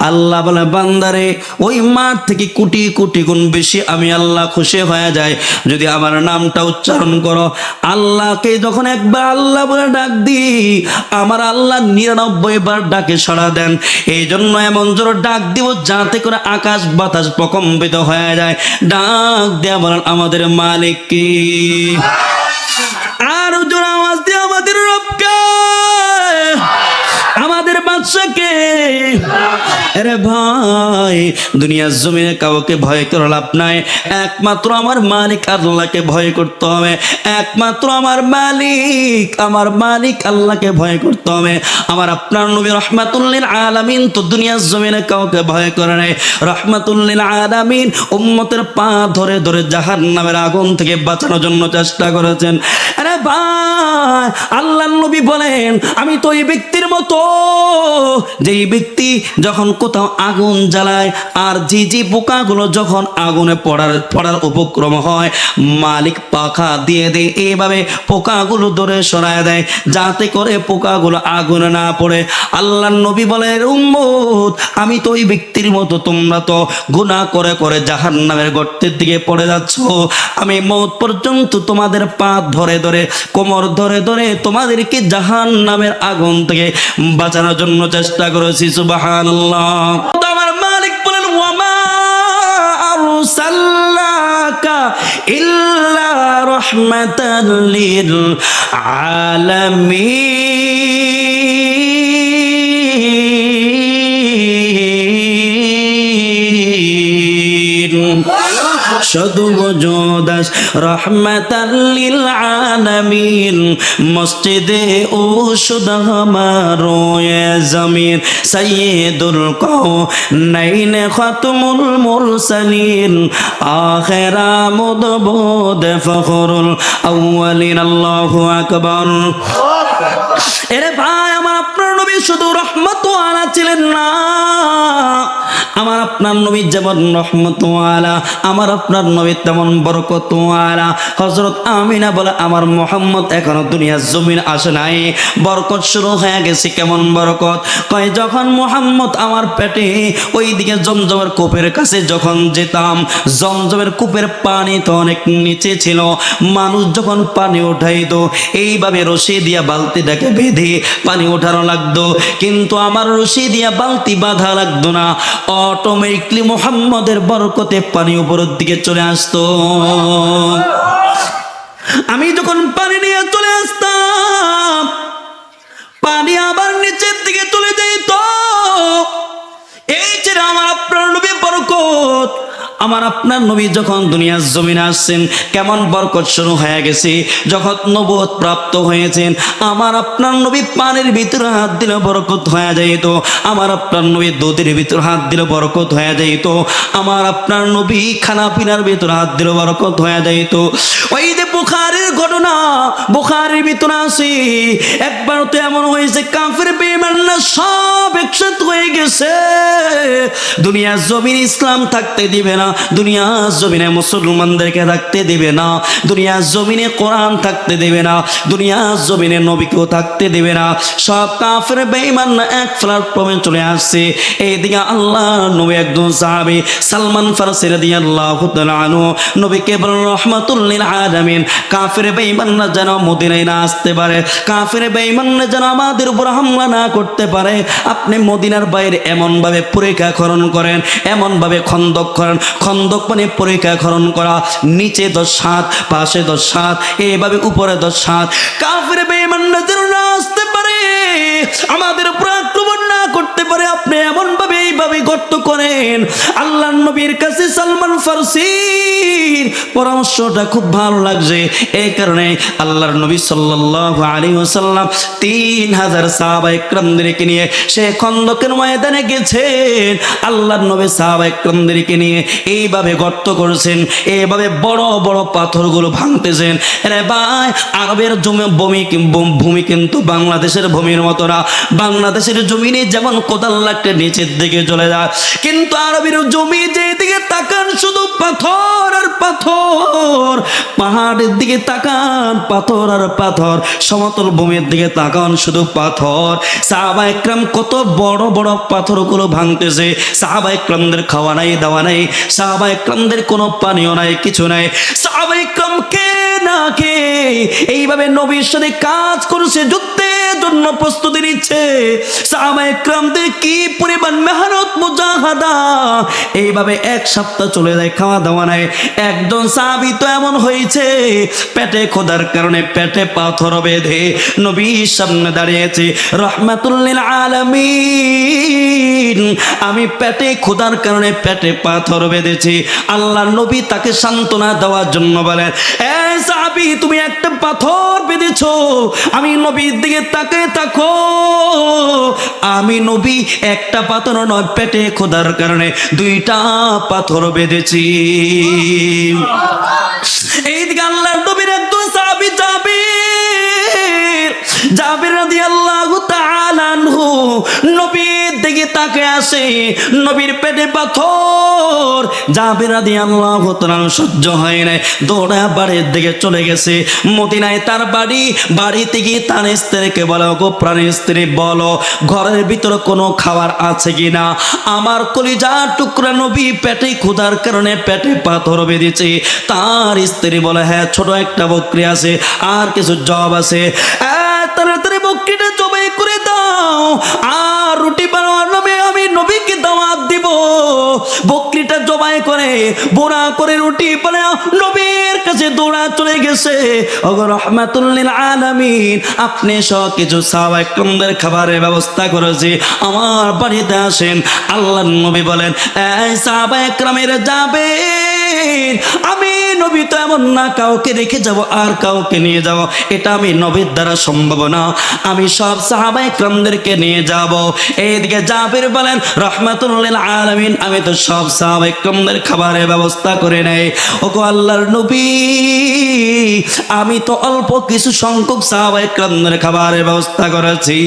আল্লাহ বলে, বান্দারে, ওই মার থেকে কোটি কোটি গুণ বেশি আমি আল্লাহ খুশি হয়ে যায় যদি আমার নামটা উচ্চারণ করো। আল্লাহকে যখন একবার আল্লাহ বলে ডাক দিই, আমার আল্লাহ 99 বার ডাকে সাড়া দেন। এই জন্য এমন জোরে ডাক দিব যাতে করে আকাশ বাতাস প্রকম্পিত হয়ে যায়। ডাক দেয়া বলেন, আমাদের মালিক কি? আর জোরে আওয়াজ দিয়ে আমাদের রবকে, আমাদের বাদশাকে। আরে ভাই, দুনিয়ার জমিনে কাউকে ভয় করে লাভ নাই, একমাত্র আমার মালিক আল্লাহকে ভয় করতে হবে। একমাত্র আমার মালিক আল্লাহকে ভয় করতে হবে। আমার আপনার নবী রাহমাতুল লিল আলামিন তো দুনিয়ার জমিনে কাউকে ভয় করে নাই। রাহমাতুল লিল আলামিন উম্মতের পা ধরে ধরে জাহান্নামের আগুন থেকে বাঁচানোর জন্য চেষ্টা করেছেন। আরে ভাই, আল্লাহর নবী বলেন, আমি তো এই ব্যক্তির মতো যেই ব্যক্তি যখন কোথাও আগুন জ্বালায় আর ঝিঝি পোকাগুলো যখন আগুনে পড়ার উপক্রম হয়, মালিক পাখা দিয়ে দেয়, এইভাবে পোকাগুলো ধরে সরায় দেয় যাতে করে পোকাগুলো আগুনে না পড়ে। আল্লাহর নবী বলেন, উম্মত আমি তো ওই ব্যক্তির মতো, তোমরা তো গুনাহ করে করে জাহান্নামের গর্তের দিকে পড়ে যাচ্ছ। আমি মওত পর্যন্ত তোমাদের পা ধরে ধরে, কোমর ধরে ধরে তোমাদেরকে জাহান্নামের আগুন থেকে বাঁচানোর জন্য চেষ্টা করেছি। সুবহানাল্লাহ। তো আমার মালিক বলেন, ওয়ামা আরসালনাকা ইল্লা রাহমাতাল লিল আলামিন। শুধু বজদাস রহমাতাল লিল আলামিন, মসজিদে ও শুধু আমারো এ জমিন, সাইয়্যিদুল কাউনাইন খাতমুল মুরসালিন, আখিরা মুদবুদ ফখরুল আউয়ালিন। আল্লাহু আকবার। এরে ভাই, আমার আপনার নবী শুধু রহমত ওয়ালা ছিলেন না, আমার আপনার নবী যেমন রহমত ওয়ালা, আমার আপনার নবী তেমন বরকত ওয়ালা। হযরত আমিনা বলে, আমার মুহাম্মদ এখনো দুনিয়ার জমিন আসে নাই, বরকত শুরু হয়ে গেছে। কেমন বরকত? কয় যখন মুহাম্মদ আমার পেটে ওইদিকে জমজমের কূপের কাছে যখন যেতাম, জমজমের কূপের পানি তো অনেক নিচে ছিল, মানুষ যখন পানি উঠাইতো এইভাবে রশি দিয়া বালতিটাকে বেঁধে পানি ওঠানো লাগতো, কিন্তু আমার রশি দিয়া বালতি বাঁধা লাগতো না, অটোমেটিকলি মুহাম্মদের বরকতে পানি উপরের দিকে চলে আসতো। আমি যখন পানি নিয়ে চলে আসতাম, পানি আবার নিচের দিকে চলে যেত। এই যে আমার আপনার নবী বরকত। আমার আপনার নবী যখন দুনিয়ার জমিনে আসছেন, কেমন বরকত শুরু হয়ে গেছে। যখন নবুয়ত প্রাপ্ত হয়েছেন, আমার আপনার নবী পানির ভিতরে হাত দিলে বরকত হয়ে যাইত, আমার আপনার নবী দুধের ভিতরে হাত দিলে বরকত হয়ে যাইত, আমার আপনার নবী খানা পিনার ভিতরে হাত দিলে বরকত হয়ে যাইত। ওই যে বুখারীর ঘটনা, বুখারীর ভিতরে আছে, একবার তো এমন হয়েছে কাফির বেঈমানরা সব একসাথে হয়ে গেছে, দুনিয়ার জমিন ইসলাম থাকতে দিবে না, দুনিয়ার জমিনে মুসলমানদেরকে থাকতে দিবে না, দুনিয়ার জমিনে কোরআন থাকতে দেবে না, দুনিয়ার জমিনে নবীকেও থাকতে দেবে না। সব কাফের বেঈমানরা এক প্ল্যাটফর্মে চলে আসছে। এইদিকে আল্লাহর নবী একজন সাহাবী সালমান ফারসি রাদিয়াল্লাহু তাআলা আনহু নবীকে বলেন, রাহমাতুল লিল আলামিন, কাফের বেঈমানরা যেন মদিনায় না আসতে পারে, কাফের বেঈমানরা যেন আমাদের উপর হামলা না করতে পারে, আপনি মদিনার বাইরে এমন ভাবে পরীক্ষা খনন করেন, এমন ভাবে খন্দক করেন, খন্দক মানে পরীক্ষা খনন করা, নিচে 10 হাত, পাশে 10 হাত, এইভাবে উপরে 10 হাত, কাফের বেঈমানরা যেন না আসতে পারে, আমাদের উপর আক্রমণ না করতে পারে, আপনি এমন ভাবে এইভাবে গর্ত করেন। আল্লাহর নবীর কাছে সালমান ফারসির পরামর্শটা খুব ভালো লাগছে, এই কারণে আল্লাহর নবী সাল্লাল্লাহু আলাইহি ওয়াসাল্লাম 3000 সাহাবায়ে কেরামদেরকে নিয়ে সে খন্দকের ময়দানে গেছেন। আল্লাহর নবী সাহাবায়ে কেরামদেরকে নিয়ে এইভাবে গর্ত করেছেন, এইভাবে বড় বড় পাথরগুলো ভাঙতেছেন। আরে ভাই, আরবের ভূমি কিন্তু বাংলাদেশের ভূমির মতো না। বাংলাদেশের জমিনে যেমন কোদাল লাগতে নিচের দিকে চলে যায়, কিন্তু আরবের জমি যেদিকে তাকান শুধু পাথর আর পাথর, পাহাড়ের দিকে তাকান পাথর আর পাথর, সমতল ভূমির দিকে তাকান শুধু পাথর। সাহাবায়ে কেরাম কত বড় বড় পাথরগুলো ভাঙতেছে। সাহাবায়ে কেরামদের খাওয়া নাই, দাওয়া নাই, সাহাবায়ে কেরামদের কোনো পানীয় নাই, কিছু নাই। সাহাবায়ে কেরাম কে না কে এইভাবে নবীর সাথে কাজ করছে, যুদ্ধের জন্য প্রস্তুতি নিচ্ছে। সাহাবায়ে কেরামদের কি পরিমাণ মেহনত মুজাহাদা, এইভাবে 1 সপ্তাহ চলে যায়, খাওয়া দাওয়া নাই। একজন সাহাবী তো এমন হয়েছে, পেটে খোদার কারণে পেটে পাথর বেঁধে নবীর সামনে দাঁড়িয়েছে, রাহমাতুল লিল আলামিন, আমি পেটে খোদার কারণে পেটে পাথর বেঁধেছি। আল্লাহর নবী তাকে সান্ত্বনা দেওয়ার জন্য বলেন, এই সাহাবী নবী তুমি একটা পাথর বেঁধেছো, আমি নবীর দিকে তাকায় থাকো, আমি নবী একটা পাথর নয়, পেটে খোদার কারণে দুইটা পাথর বেঁধেছি। এইদিকে আল্লাহর নবীর একজন সাহাবী জাবির রাদিয়াল্লাহু তাআলা আনহু নবীর দিকে তাকিয়ে আসে, নবীর পেটে পাথর। জাবির রাদিয়াল্লাহু তাআলা সহ্য হয় না, দৌড়া বাড়ির দিকে চলে গেছে। মদিনায় তার বাড়ি, বাড়িতে গিয়ে তার স্ত্রীকে বলো, গো প্রাণের স্ত্রী বলো ঘরের ভিতরে কোনো খাবার আছে কিনা, আমার কলিজা টুকরা নবী পেটে ক্ষুধার কারণে পেটে পাথর বেঁধেছে। তার স্ত্রী বলে, হ্যাঁ ছোট একটা বকরি আছে, আর কিছু জব আছে, তাড়াতাড়ি বকরিটা জবাই করে দাও, আর রুটি বানানোর নামে আমি নবীকে দাওয়াত দিব। বকরিটা জবাই করে বোনা করে রুটি বানাও নবীর কাছে দৌড়া চলে গেছে। ওগো রাহমাতুল লিল আলামিন, আপনি সব কিছু সাহাবায়ে কেরামদের খাবারের ব্যবস্থা করেছি, আমার বাড়িতে আসেন। আল্লাহর নবী বলেন, এই সাহাবায়ে কেরামের যাবে, আমি নবী তো এমন না কাউকে রেখে যাব আর কাউকে নিয়ে যাব, এটা আমি নবীর দ্বারা সম্ভব না, আমি সব সাহাবায়ে কেরামদেরকে নিয়ে যাব। এইদিকে জাবির বলেন, রাহমাতুল লিল আলামিন, আমি তো সব সাহাবায়ে কেরামদের খাবারের ব্যবস্থা করে নেই। ওগো আল্লাহর নবী, আমি তো অল্প কিছু সংখ্যক সাহাবায়ে কেরামদের খাবারের ব্যবস্থা করেছি।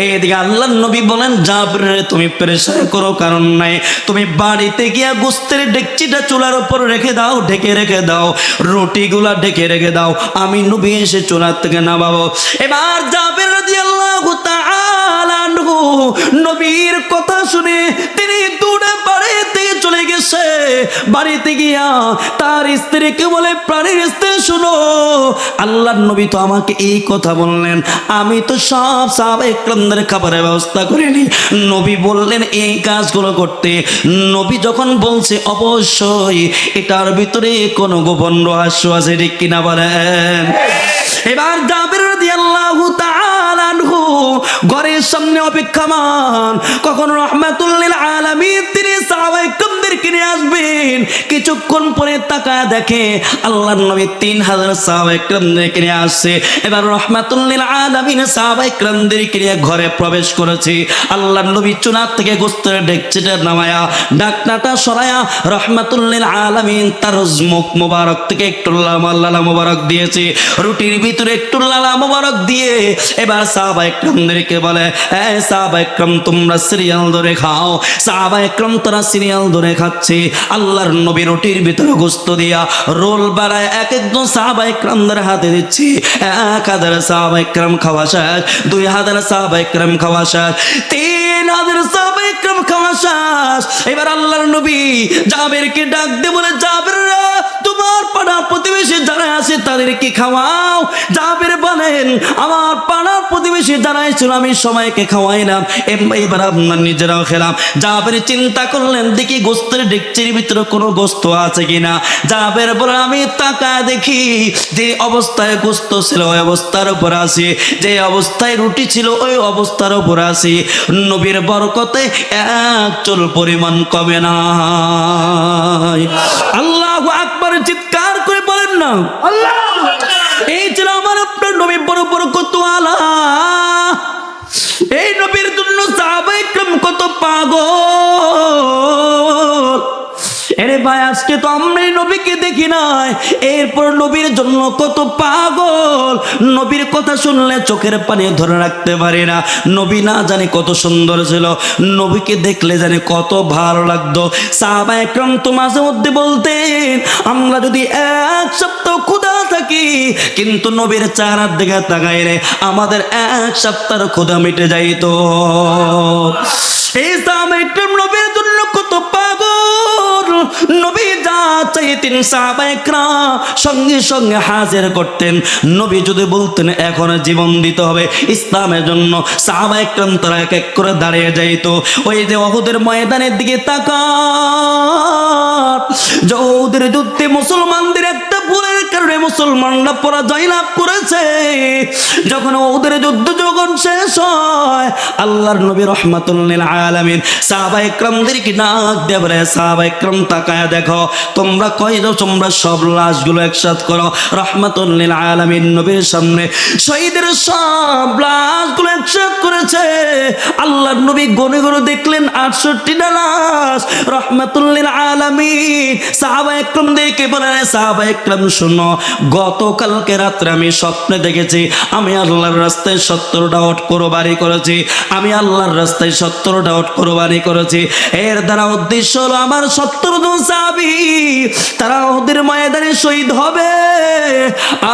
এইদিকে আল্লাহর নবী বলেন, জাবির তুমি পেরেশান করো কারণ নাই, তুমি বাড়িতে গিয়া গোস্তের ডেকচিটা চুলার উপর রেখে দাও, ঢেকে রেখে দাও, রুটিগুলা ঢেকে রেখে দাও, আমি নবী এসে চুলার থেকে নামাবো। এবার জাবির রাদিয়াল্লাহু তাআলা আনহু নবীর কথা শুনে তিনি দৌড়ে বাড়িতে চলে গেছে। বাড়িতে গিয়া তার স্ত্রীকে বলে, প্রাণের স্ত্রী শুনো, আল্লাহর নবী তো আমাকে এই কথা বললেন, আমি তো সব সাহাবায়ে কেরামদের খাবারের ব্যবস্থা করিনি, নবী বললেন এই কাজগুলো করতে। নবী যখন বলছে অবশ্যই এটার ভিতরে কোনো গোপন রহস্য আছে, ঠিক কিনা বলেন? এবার জাবির রাদিয়াল্লাহু তাআলা আনহু ঘরের সামনে অপেক্ষমান, কখন রাহমাতুল লিল আলামিন তিনি সাহাবায়ে কেরামদেরকে নিয়ে আসবেন। কিছুক্ষণ পরে তাকায় দেখে আল্লাহর নবী 3000 সাহাবায়ে কেরামদেরকে নিয়ে আসছে। এবার রাহমাতুল লিল আলামিন সাহাবায়ে কেরামদেরকে নিয়ে ঘরে প্রবেশ করেছে। আল্লাহর নবী চুলার থেকে গোস্তের ডেকচিটা নামায়া ঢাকনাটা সরায়া রাহমাতুল লিল আলামিন তার মুখ মোবারক থেকে একটু লালা মোবারক দিয়েছে, রুটির ভিতরে একটু লালা মোবারক দিয়ে এবার সাহাবায়ে কেরামদেরকে বলে, এই সাহাবায়ে কেরাম তোমরা সিরিয়াল ধরে খাও। সাহাবায়ে কেরাম তারা সিরিয়াল ধরে খাচ্ছে। আল্লাহর নবী রুটির ভিতরে গোস্ত দিয়া রোল বাড়ায় এক একজন সাহাবায়ে কেরামদের হাতে দিচ্ছে। 1000 সাহাবায়ে কেরাম খাওয়া শেষ, 2000 সাহাবায়ে কেরাম খাওয়া শেষ, 3000 সাহাবায়ে কেরাম খাওয়া শেষ। এবার আল্লাহর নবী জাবিরকে ডাক দিয়ে বলে, জাবির তোমার পাড়ার প্রতিবেশী যারা আছে তাদেরকে খাওয়াও। জাবির বলেন, আমার পাড়ার প্রতিবেশী যারা ছিল আমি সবাইকে খাওয়াইলাম, এবার আপনার নিজেরাও খেলাম। জাবির চিন্তা করলেন, দেখি গোস্তের ডেকচির ভিতরে কোনো গোস্ত আছে কিনা। জাবির বলে, আমি তাকায় দেখি যে অবস্থায় গোস্ত ছিল ওই অবস্থার উপর আছে, যে অবস্থায় রুটি ছিল ওই অবস্থার উপর আছে। নবীর বরকতে এক চুল পরিমাণ কমে না। আল্লাহু আকবার চিৎকার করে বলেন না আল্লাহ। এই ছিল আমার আপনার নবী, বড় বরকতওয়ালা। এই নবীর জন্য সাহাবায়ে কেরাম কত পাগল। এরে ভাই, আজকে তো আমরা নবীকে দেখি নাই, এরপর নবীর জন্য কত পাগল। নবীর কথা শুনলে চোখের পানি ধরে রাখতে পারি না। নবী না জানি কত সুন্দর ছিল, নবীকে দেখলে জানি কত ভালো লাগতো। সাহাবায়ে কেরাম তো মাঝে মধ্যে বলতেন, আমরা যদি এক সপ্তাহ ক্ষুধা থাকি কিন্তু নবীর চেহারার দিকে তাকাইলে আমাদের এক সপ্তাহের ক্ষুধা মিটে যাইতো। এই সাহাবায়ে কেরাম নবীর জন্য কত পাগল। নবী যা চাইতেন সাহাবায়ে কেরাম সঙ্গে সঙ্গে হাজির করতেন। নবী যদি বলতেন এখন জীবন দিতে হবে ইসলামের জন্য, সাহাবায়ে কেরাম তারা এক এক করে দাঁড়িয়ে যাইতো। ওই যে উহুদের ময়দানের দিকে তাকান, যে উহুদের যুদ্ধে মুসলমানদের একটা ভুলের কারণে কারণে মুসলমানরা পরাজয় লাভ করেছে। যখন ওদের যুদ্ধ যখন শেষ হয়, আল্লাহর নবী রাহমাতুল লিল আলামিন সাহাবায়ে কেরামদেরকে ডাক দিয়ে বলে, সাহাবায়ে কেরাম তাকায়া দেখো, তোমরা কয়জন, তোমরা সব লাশগুলো একসাথ করো। রাহমাতুল লিল আলামিন নবীর সামনে শহীদের সব লাশগুলো একসাথ করেছে। আল্লাহর নবী গনে গনে দেখলেন 68টা লাশ। রাহমাতুল লিল আলামিন সাহাবায়ে কেরামদেরকে বলেন, সাহাবায়ে কেরাম শোনো, গতকালকে রাত্রে আমি স্বপ্নে দেখেছি আমি আল্লাহর রাস্তায় 70টা উট কোরবানি করেছি। আমি আল্লাহর রাস্তায় 70টা উট কোরবানি করেছি। এর দ্বারা উদ্দেশ্য হলো আমার 70 জন সাহাবী তারা ওদের ময়দানে শহীদ হবে।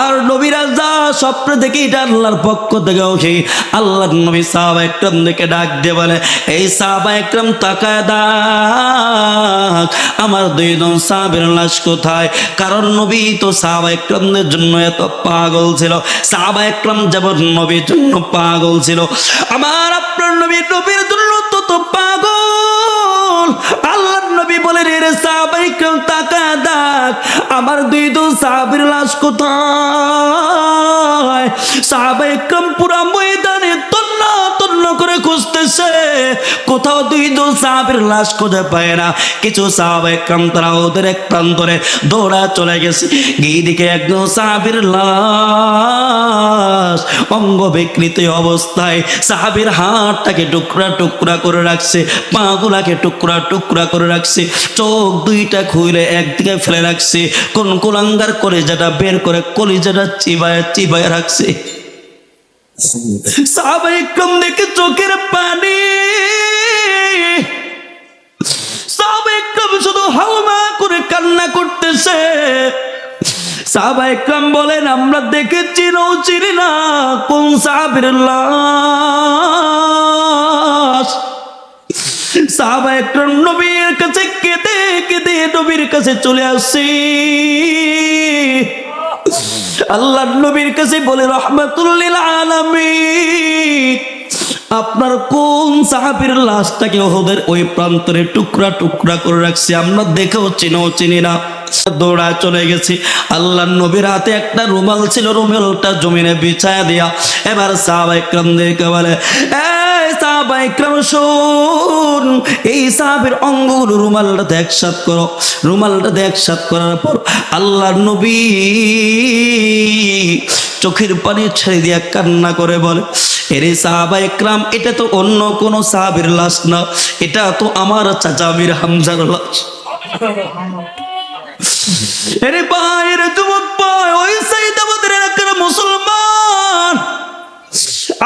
আর নবীরা যা স্বপ্ন দেখে এটা আল্লাহর পক্ষ থেকে ওঠে। আল্লাহর নবী সাহাবায়ে কেরামদেরকে ডাক দিয়ে বলে, এই সাহাবায়ে কেরাম তাকায় দেখ, আমার 2 জন সাহাবীর লাশ কোথায়? কারণ নবী তো সাহাবায়ে কেরামদের জন্য এত পাগল ছিল, সাহাবায়ে কেরাম যেমন নবীর জন্য পাগল ছিল, আমার আপনার নবীর জন্য তত পাগল। আল্লাহর নবী বলে, রে সাহাবায়ে কেরাম তাকায় দেখ, আমার 2 জন সাহাবীর লাশ কোথায়? সাহাবায়ে কেরাম পুরা ময়দানে তন্ন তন্ন করে খুঁজতেছে, কোথাও 2 জন সাহাবীর লাশ খুঁজে পায় না। কিছু সাহাবায়ে কেরাম তারা ওদের এক প্রান্তরে দৌড়া চলে গেছে, গিয়ে দিকে একজন সাহাবীর লাশ অঙ্গ বিকৃত অবস্থায়, সাহাবীর হাতটাকে টুকরা টুকরা করে রাখছে, পাগুলাকে টুকরা টুকরা করে রাখছে, চোখ 2টা খুলে একদিকে ফেলে রাখছে, কোন কুলাঙ্গার কলিজাটা বের করে কলিজাটা চিবায় চিবায় রাখছে। সাহাবায়ে কেরাম দেখে চোখের পানি, সাহাবায়ে কেরাম শুধু হাওমা করে কান্না করতেছে। সাহাবায়ে কেরাম বলেন, আমরা দেখেছি নও চিনি না কোন সাহাবীর লাশ। সাহাবায়ে কেরাম নবীর কাছে কেঁদে কেঁদে নবীর কাছে চলে আসছে। আল্লাহর নবীর কাছে বলে, রাহমাতুল লিল আলামিন, আপনার কোন সাহাবীর লাশটাকে ওদের ওই প্রান্তরে টুকরা টুকরা করে রাখছে, আমরা দেখেও চিনি না। দৌড়া চলে গেছি। আল্লাহর নবীর হাতে একটা রুমাল ছিল, রুমালটা জমিনে বিছায়া দিয়া এবার সাহাবায়ে কেরামদেরকে বলে, এই সাহাবায়ে কেরাম শোন, এই সাহাবীর অঙ্গগুলো রুমালটাতে একসাথ করো। রুমালটাতে একসাথ করার পর আল্লাহর নবী চোখের পানি ছেড়ে দিয়া কান্না করে বলে, এরে সাহাবায়ে কেরাম, এটা তো অন্য কোন সাহাবীর লাশ না, এটা তো আমার চাচা আমির হামজার লাশ। এরে ভাই, এরে যুবক ভাই, ওই সাইদ আমাদের এলাকার মুসলমান।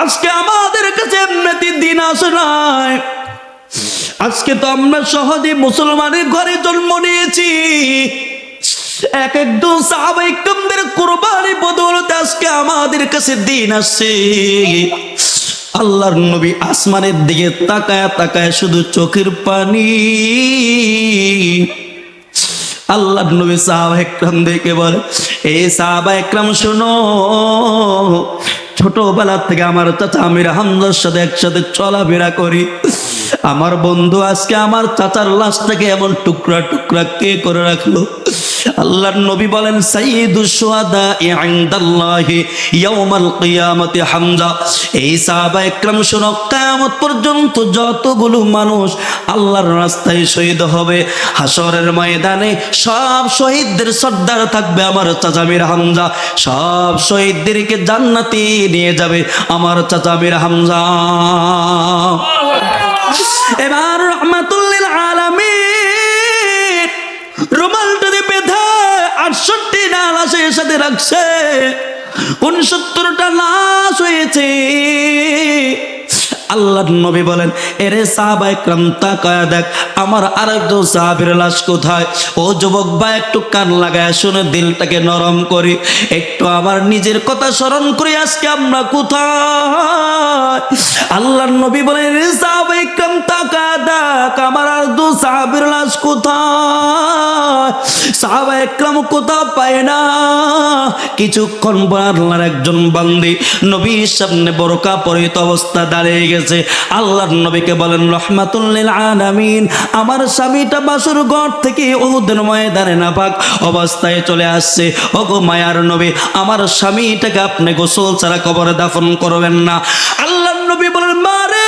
আজকে আমাদের কাছে এমনিতে দিন আসে নাই, আজকে তো আমরা সহজে মুসলমানের ঘরে জন্ম নিয়েছি। এক একজন সাহাবায়ে কেরামদের কুরবানি বদৌলতে আজকে আমাদের কাছে দিন আসছে। আল্লাহর নবী আসমানের দিকে তাকায় তাকায় শুধু চোখের পানি। আল্লাহর নবী সাহাবায়ে কেরামদেরকে বলে, এই সাহাবায়ে কেরাম শোনো, ছোটবেলা থেকে আমার চাচা আমির হামজার সাথে একসাথে চলাফেরা করি। আমার বন্ধু আজকে আমার চাচার লাশটাকে এমন টুকরা টুকরা কে করে রাখলো? আল্লাহর নবী বলেন, সাইয়্যিদুশ শুহাদা ইনদাল্লাহি ইয়াউমাল কিয়ামতি হামজা। এই সাহাবায়ে কেরাম শোনো, কিয়ামত পর্যন্ত যতগুলো মানুষ আল্লাহর রাস্তায় শহীদ হবে, হাসরের ময়দানে সব শহীদদের সর্দার থাকবে আমার চাচা আমির হামজা। সব শহীদদেরকে জান্নাতে নিয়ে যাবে আমার চাচা আমির হামজা। এবার রাহমাতুল লিল আলামিন রুমালটা দিয়ে বেঁধে 68টা লাশের সাথে রাখছে। 69টা লাশ হয়েছে। আল্লাহর নবী বলেন, এরে সাহাবায়ে কেরাম তাকায়া দেখ, আমার আরেকজন সাহাবীর লাশ কোথায়? ও যুবক ভাই, একটু কান লাগায় শুনে দিলটাকে নরম করি, একটু আবার নিজের কথা স্মরণ করি, আজকে আমরা কোথায়? আল্লাহর নবী বলেন, এরে সাহাবায়ে কেরাম তাকায়া দেখ, আমার আরেকজন সাহাবীর লাশ কোথায়? সাহাবা একরাম কোথাও পায় না। কিছুক্ষণ পর আল্লাহর একজন বান্দি নবীর সামনে বোরকা পরিহিত অবস্থা দাঁড়িয়ে গেছে। আল্লাহর নবীকে বলেন, রহমাতুল লিল আলামিন, আমার স্বামীটা বাসর ঘর থেকে উহুদের ময়দানে নাপাক অবস্থায় চলে আসছে। ওগো মায়ার নবী, আমার স্বামীটাকে আপনি গোসল ছাড়া কবরে দাফন করবেন না। আল্লাহর নবী বলেন, মারে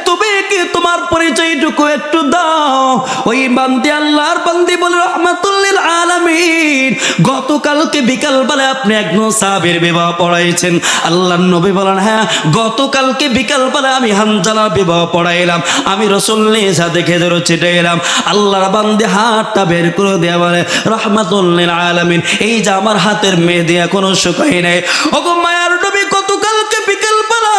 তুমি কি তোমার পরিচয়টুকু একটু দাও। ওই বান্দি আল্লাহর বান্দি বলে, রহমাতুল লিল আলামিন, গতকালকে বিকাল বেলা আপনি একজন সাহাবীর বিবাহ পড়াইছেন। আল্লাহর নবী বলেন, হ্যাঁ, গতকালকে বিকাল বেলা আমি হানজালার বিবাহ পড়াইলাম। আমি রাসূল নিজে দেখে ছিটে এলাম। আল্লাহর বান্দি হাতটা বের করে দেয়া বলে, রহমাতুল লিল আলামিন, এই যে আমার হাতের মেহেদি এখনো শুকাই নাই। ওগো মায়ার নবী, গতকালকে বিকাল বেলা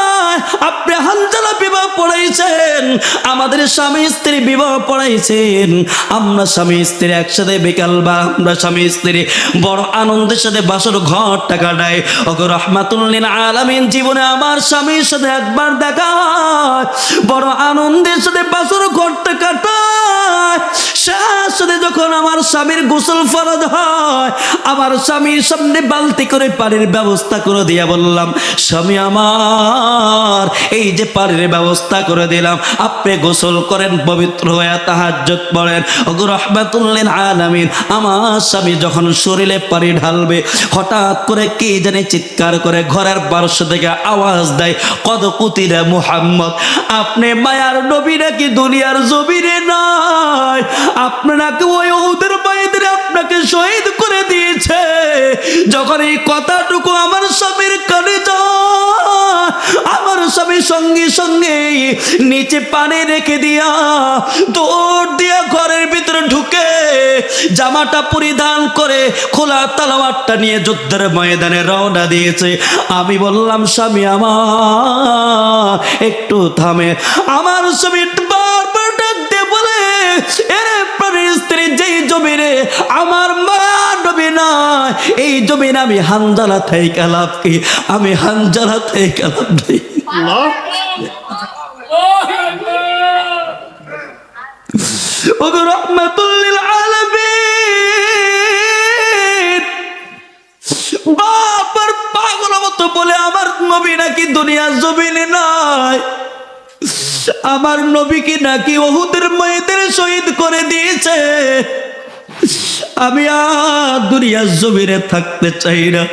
আপনি হানজালা বিবাহ পড়াইছেন, আমাদের স্বামী স্ত্রী বিবাহ পড়াইছেন। আমরা স্বামী স্ত্রী একসাথে বিকাল বা আমরা স্বামী স্ত্রী বড় আনন্দের সাথে বাসর ঘরটা কাটাই। ওগো রহমাতুল লিল আলামিন, জীবনে আমার স্বামীর সাথে একবার দেখা হয়, বড় আনন্দের সাথে বাসর ঘরটা কাটায়। সাথে যখন আমার স্বামীর গোসল ফরজ হয়, আমার স্বামীর সামনে বালতি করে পানির ব্যবস্থা করে দিয়া বললাম, স্বামী আমার, এই যে পানির ব্যবস্থা করে দিলাম, আপনি গোসল করেন, পবিত্র হয়ে তাহাজ্জুদ পড়েন। ওগো রহমাতুল লিল আলামিন, আমার স্বামী যখন শরীরে পানি ঢালবে, হঠাৎ করে কে জানে চিৎকার করে ঘরের পার্শ্ব থেকে আওয়াজ দেয়, কদ কুতিলা মুহাম্মদ, আপনি মায়ার নবী নাকি দুনিয়ার জমিনে নাই, আপনাকে ওই উহুদের ময়দানে আপনাকে শহীদ করে দিয়েছে। যখন এই কথাটুকু আমার স্বামীর কানে যায়, আমার স্বামী সঙ্গে সঙ্গে নিচে পানি রেখে দিয়া দৌড় দিয়া ঘরের ভিতরে ঢুকে জামাটা পরিধান করে খোলা তলোয়ারটা নিয়ে যুদ্ধের ময়দানে রওনা দিয়েছে। আমি বললাম, স্বামী আমার একটু থামে। আমার স্বামী বারবার ডাক দিয়ে বলে, এরে প্রাণের স্ত্রী, যেই জমিনে আমার মা নবী নাই, এই জমিনে আমি হানজালা থেকে লাভ কি, আমি হানজালা থেকে লাভ নেই। ওগো রহমাতুল লিল আলামিন, বাবার পাগল মতো বলে আমার নবী নাকি দুনিয়ার জমিনে নাই, আমার নবীকে নাকি উহুদের ময়দানে শহীদ করে দিয়েছে। আমি আর দুনিয়ার জমিনে থাকতে চাই না,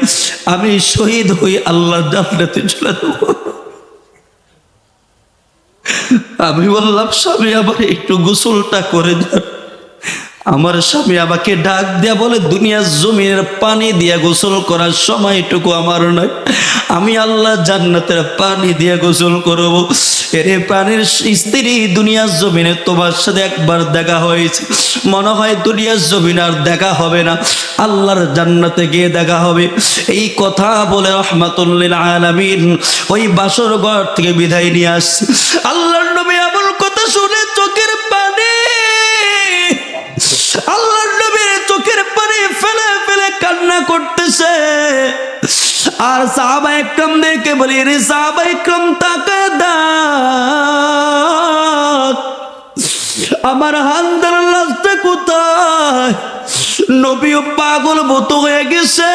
আমি শহীদ হই আল্লাহর জান্নাতে চলে যাব। আমি বললাম, স্বামী আবার একটু গোসলটা করে দেন। আমার স্বামী আমাকে ডাক দেয়া বলে, দুনিয়ার জমিনের পানি দিয়া গোসল করার সময়টুকু আমার নয়, আমি আল্লাহ জান্নাতের পানি দিয়া গোসল করব। এরে প্রাণের স্ত্রী, দুনিয়ার জমিনে তোমার সাথে একবার দেখা হয়েছে, মনে হয় দুনিয়ার জমিনে আর দেখা হবে না, আল্লাহর জান্নাতে গিয়ে দেখা হবে। এই কথা বলে রহমাতুল লিল আলামিন ওই বাসর ঘর থেকে বিদায় নিয়ে আসছে। আল্লাহর নবী এমন কথা শুনে চোখের পানি, আল্লাহর নবীর চোখের পানি ফেলে ফেলে কান্না করতেছে। আর সাহাবা একরামদেরকে বলি, রে সাহাবা একরাম, তাকা দাও, আমার হানজালার লাশটা কোথায়? নবীও পাগল মতো হয়ে গেছে।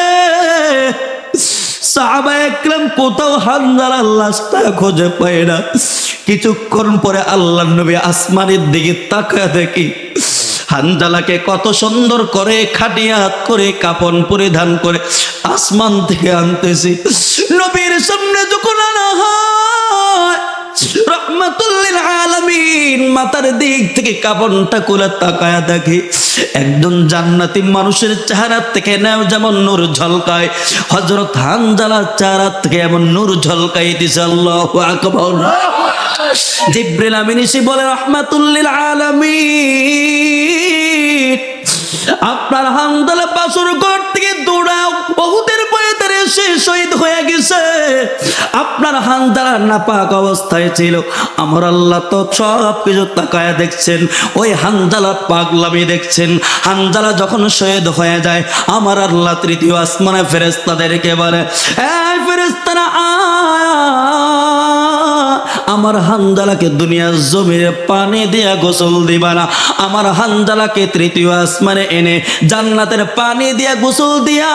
সাহাবা একরাম কোথাও হানজালার লাশটা খুঁজে পায় না। কিছুক্ষণ পরে আল্লাহর নবী আসমানের দিকে তাকায় দেখি হানজালাকে কত সুন্দর করে খাটিয়াত করে কাপন পরিধান করে আসমান থেকে আনতেছি। নবীর সামনে যখন আনা হয়, রহমাতুল লিল আলামিন মাথার দিক থেকে কাপনটা খুলে তাকায়া দেখি একজন জান্নাতি মানুষের চেহারা থেকে যেমন নূর ঝলকায়, হযরত হানজালার চেহারা থেকে এমন নূর ঝলকাইতেছে। আল্লাহু আকবার। জিবরিল আমিন এসে বলে, রহমাতুল লিল আলামিন, আপনার হানজালা বাসর ঘর থেকে দৌড়াও উহুদের ময়দানে সে শহীদ হয়ে গেছে। আপনার হানজালা নাপাক অবস্থায় ছিল, আমার আল্লাহ তো সব কিছু তাকায়া দেখছেন, ওই হানজালা পাগলামি দেখছেন। হানজালা যখন শহীদ হয়ে যায়, আমার আল্লাহ তৃতীয় আসমানে ফেরেশতাদেরকে বলে, এই ফেরেশতারা আমার হানজালাকে দুনিয়ার জমিনে পানি দিয়া গোসল দিবা না, আমার হানজালাকে তৃতীয় আসমানে এনে জান্নাতের পানি দিয়া গোসল দিয়া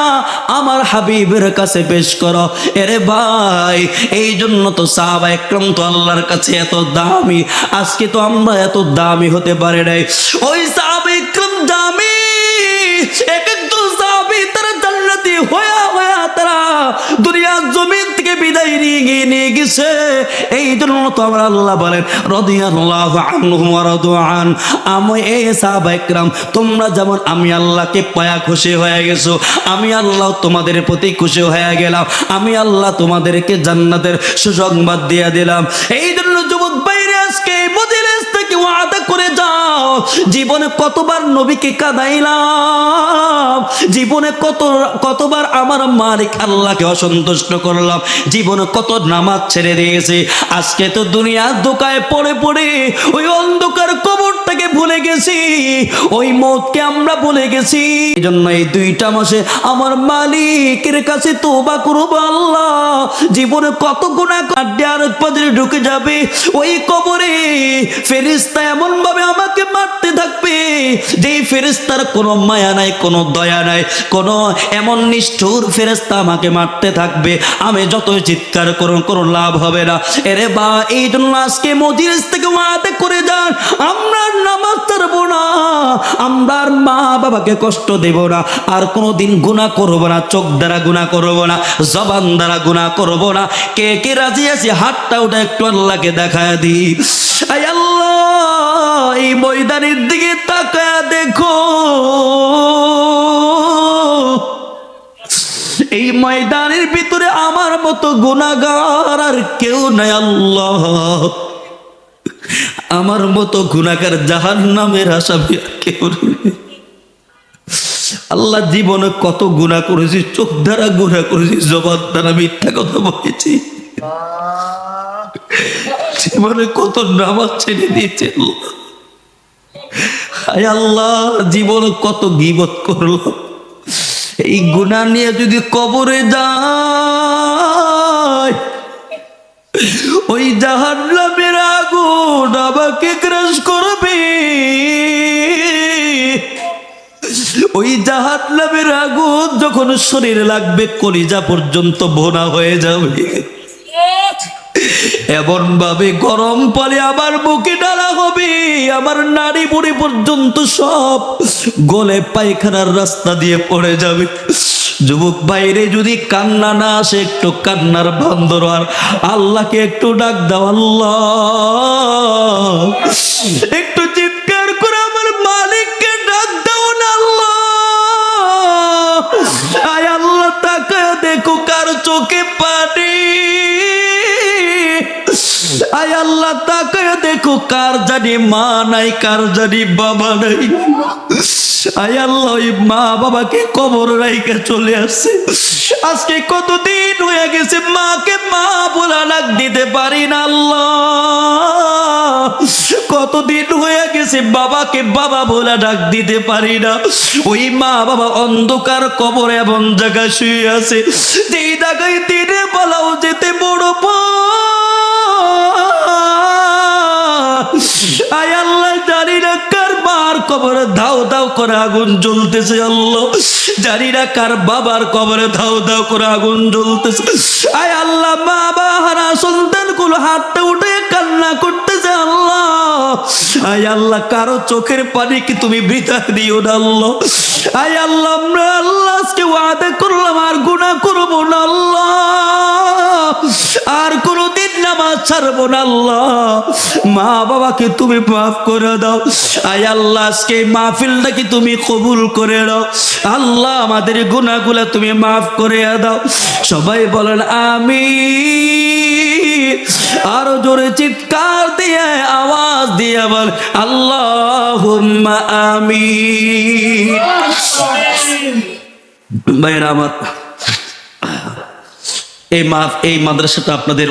আমার হাবিবের কাছে পেশ করো। এরে ভাই, এই জন্য তো সাহাবা একরাম তো আল্লাহর কাছে এত দামি। আজকে তো আমরা এত দামি হতে পারি নাই। ওই সাহাবা একরাম দামি, এক একজন সাহাবী তারা জান্নাতি হয়া হয়া তারা দুনিয়ার জমিন থেকে বিদায় নিয়ে গেছে। এই জন্য তো আমার আল্লাহ বলেন রাদিয়াল্লাহু আনহু ওয়া রাদু আন। আমি এই সাহাবা একরাম তোমরা যেমন আমি আল্লাহকে পায়া খুশি হয়ে গেছো, আমি আল্লাহ তোমাদের প্রতি খুশি হয়ে গেলাম। আমি আল্লাহ তোমাদেরকে জান্নাতের সুসংবাদ দিয়ে দিলাম। এই জন্য যুবক ভাইরা আজকে মজলিস থেকে ওয়াদা করে যাও, জীবনে কতবার নবীকে কাঁদাইলাম, জীবনে কতবার আমার মালিক আল্লাহকে অসন্তুষ্ট করলাম, জীবনে কত নামাজ ছেড়ে দিয়েছি। আজকে তো দুনিয়ার ধোঁকায় পড়ে পড়ে ওই অন্ধকার কবরটাকে ভুলে গেছি, ওই মওতকে আমরা ভুলে গেছি। এই জন্য এই 2টা মাসে আমার মালিকের কাছে তওবা করব। আল্লাহ, জীবনে কত গুনাহ কাটে আর পাজরে ঢুকে যাবে ওই কবরে, ফেরেশতা এমন ভাবে আমাকে মারতে থাকবে যে ফেরেশতার কোনো মায়া নাই, কোনো দয়া নাই, কোনো এমন নিষ্ঠুর ফেরেশতা আমাকে মারতে থাকবে। আমি যত চিৎকার করুন কোনো লাভ হবে না। এরে বা, এই জন্য আজকে মজলিস থেকে ওয়াদা করে যান, আমরা নামাজ ছাড়বো না, আমরা মা বাবাকে কষ্ট দেব না, আর কোনোদিন গুনাহ করব না, চোখ দ্বারা গুনাহ করব না, জবান দ্বারা গুনাহ করব না। কে কে রাজি আছে হাতটা ওটা একটু আল্লাহকে দেখায় দিই। আয় আল্লাহ, এই ময়দানের দিকে তাকায় দেখো, এই ময়দানের ভিতরে আমার মতো গুনাহগার আর কেউ নাই। আল্লাহ, আমার মতো গুনাহগার জাহান্নামের আসামি আর কেউ নেই। আল্লাহ, জীবনে কত গুনাহ করেছি, চোখ দ্বারা গুনাহ করেছি, জবান দ্বারা মিথ্যা কথা বলেছি, জীবনে কত নামাজ ছেড়ে দিয়েছে। হায় আল্লাহ, জীবনে কত গীবত করলাম। এই গুনাহ নিয়ে যদি কবরে যায়, ওই জাহান্নামের আগুন আমাকে গ্রাস করবে, ওই জাহান্নামের আগুন যখন শরীরে লাগবে কলিজা পর্যন্ত ভোনা হয়ে যাবে। এমন ভাবে গরম পানি আমার বুকে ডালা হবে, আমার নাড়ি বুড়ি পর্যন্ত সব গলে পায়খানার রাস্তা দিয়ে পড়ে যাবে। যুবক বাইরে যদি কান্না না আসে, একটু কান্নার বন্ধ আর আল্লাহকে একটু ডাক দাও। আল্লাহ, একটু চিৎকার করে আমার মালিককে ডাক দাও না। আল্লাহ, আয় আল্লাহ, তাকায় দেখো কার চোখে পানি। আয় আল্লাহ, তাকায় দেখো কার জানি মা নাই, কার জানি বাবা নাই। আয় আল্লাহ, ওই মা বাবাকে কবর রাইখা চলে আসছে। আজকে কতদিন হয়ে গেছে মাকে মা বলা ডাক দিতে পারি না। আল্লাহ, কতদিন হয়ে গেছে বাবাকে বাবা বলা ডাক দিতে পারি না। ওই মা বাবা অন্ধকার কবরে এমন জায়গায় শুয়ে আছে, যেই জায়গায় দিনে বলাও যেতে বড় আয় আল্লাহ, জানি না কার মার কবরে ধাও ধাও করে আগুন জ্বলতেছে। আল্লাহ, জানি না কার বাবার কবরে ধাও ধাও করে আগুন জ্বলতেছে। আয় আল্লাহ, মা বাবা হারা সন্তানগুলো হাতটা উঠে কান্না করতেছে। আল্লাহ, আয় আল্লাহ, কারো চোখের পানি কি তুমি বৃথা দিও না। আল্লাহ, আয় আল্লাহ, আমরা আল্লাহ আজকে ওয়াদা করলাম আর গুনাহ করব না। আল্লাহ, আর কোনদিন নামাজ ছাড়বো না। আল্লাহ, মা বাবাকে তুমি মাফ করে দাও। আয় আল্লাহ, আজকে মাহফিলটা কি তুমি কবুল করে দাও। আল্লাহ, আমাদের গুনাহগুলো তুমি মাফ করে দাও। সবাই বলেন আমিন। আরো জোরে চিৎকার দিয়ে আওয়াজ দিয়ে বল আল্লাহুম্মা আমিন। ভাইরা আমার, এই মাদ্রাসাটা আপনাদের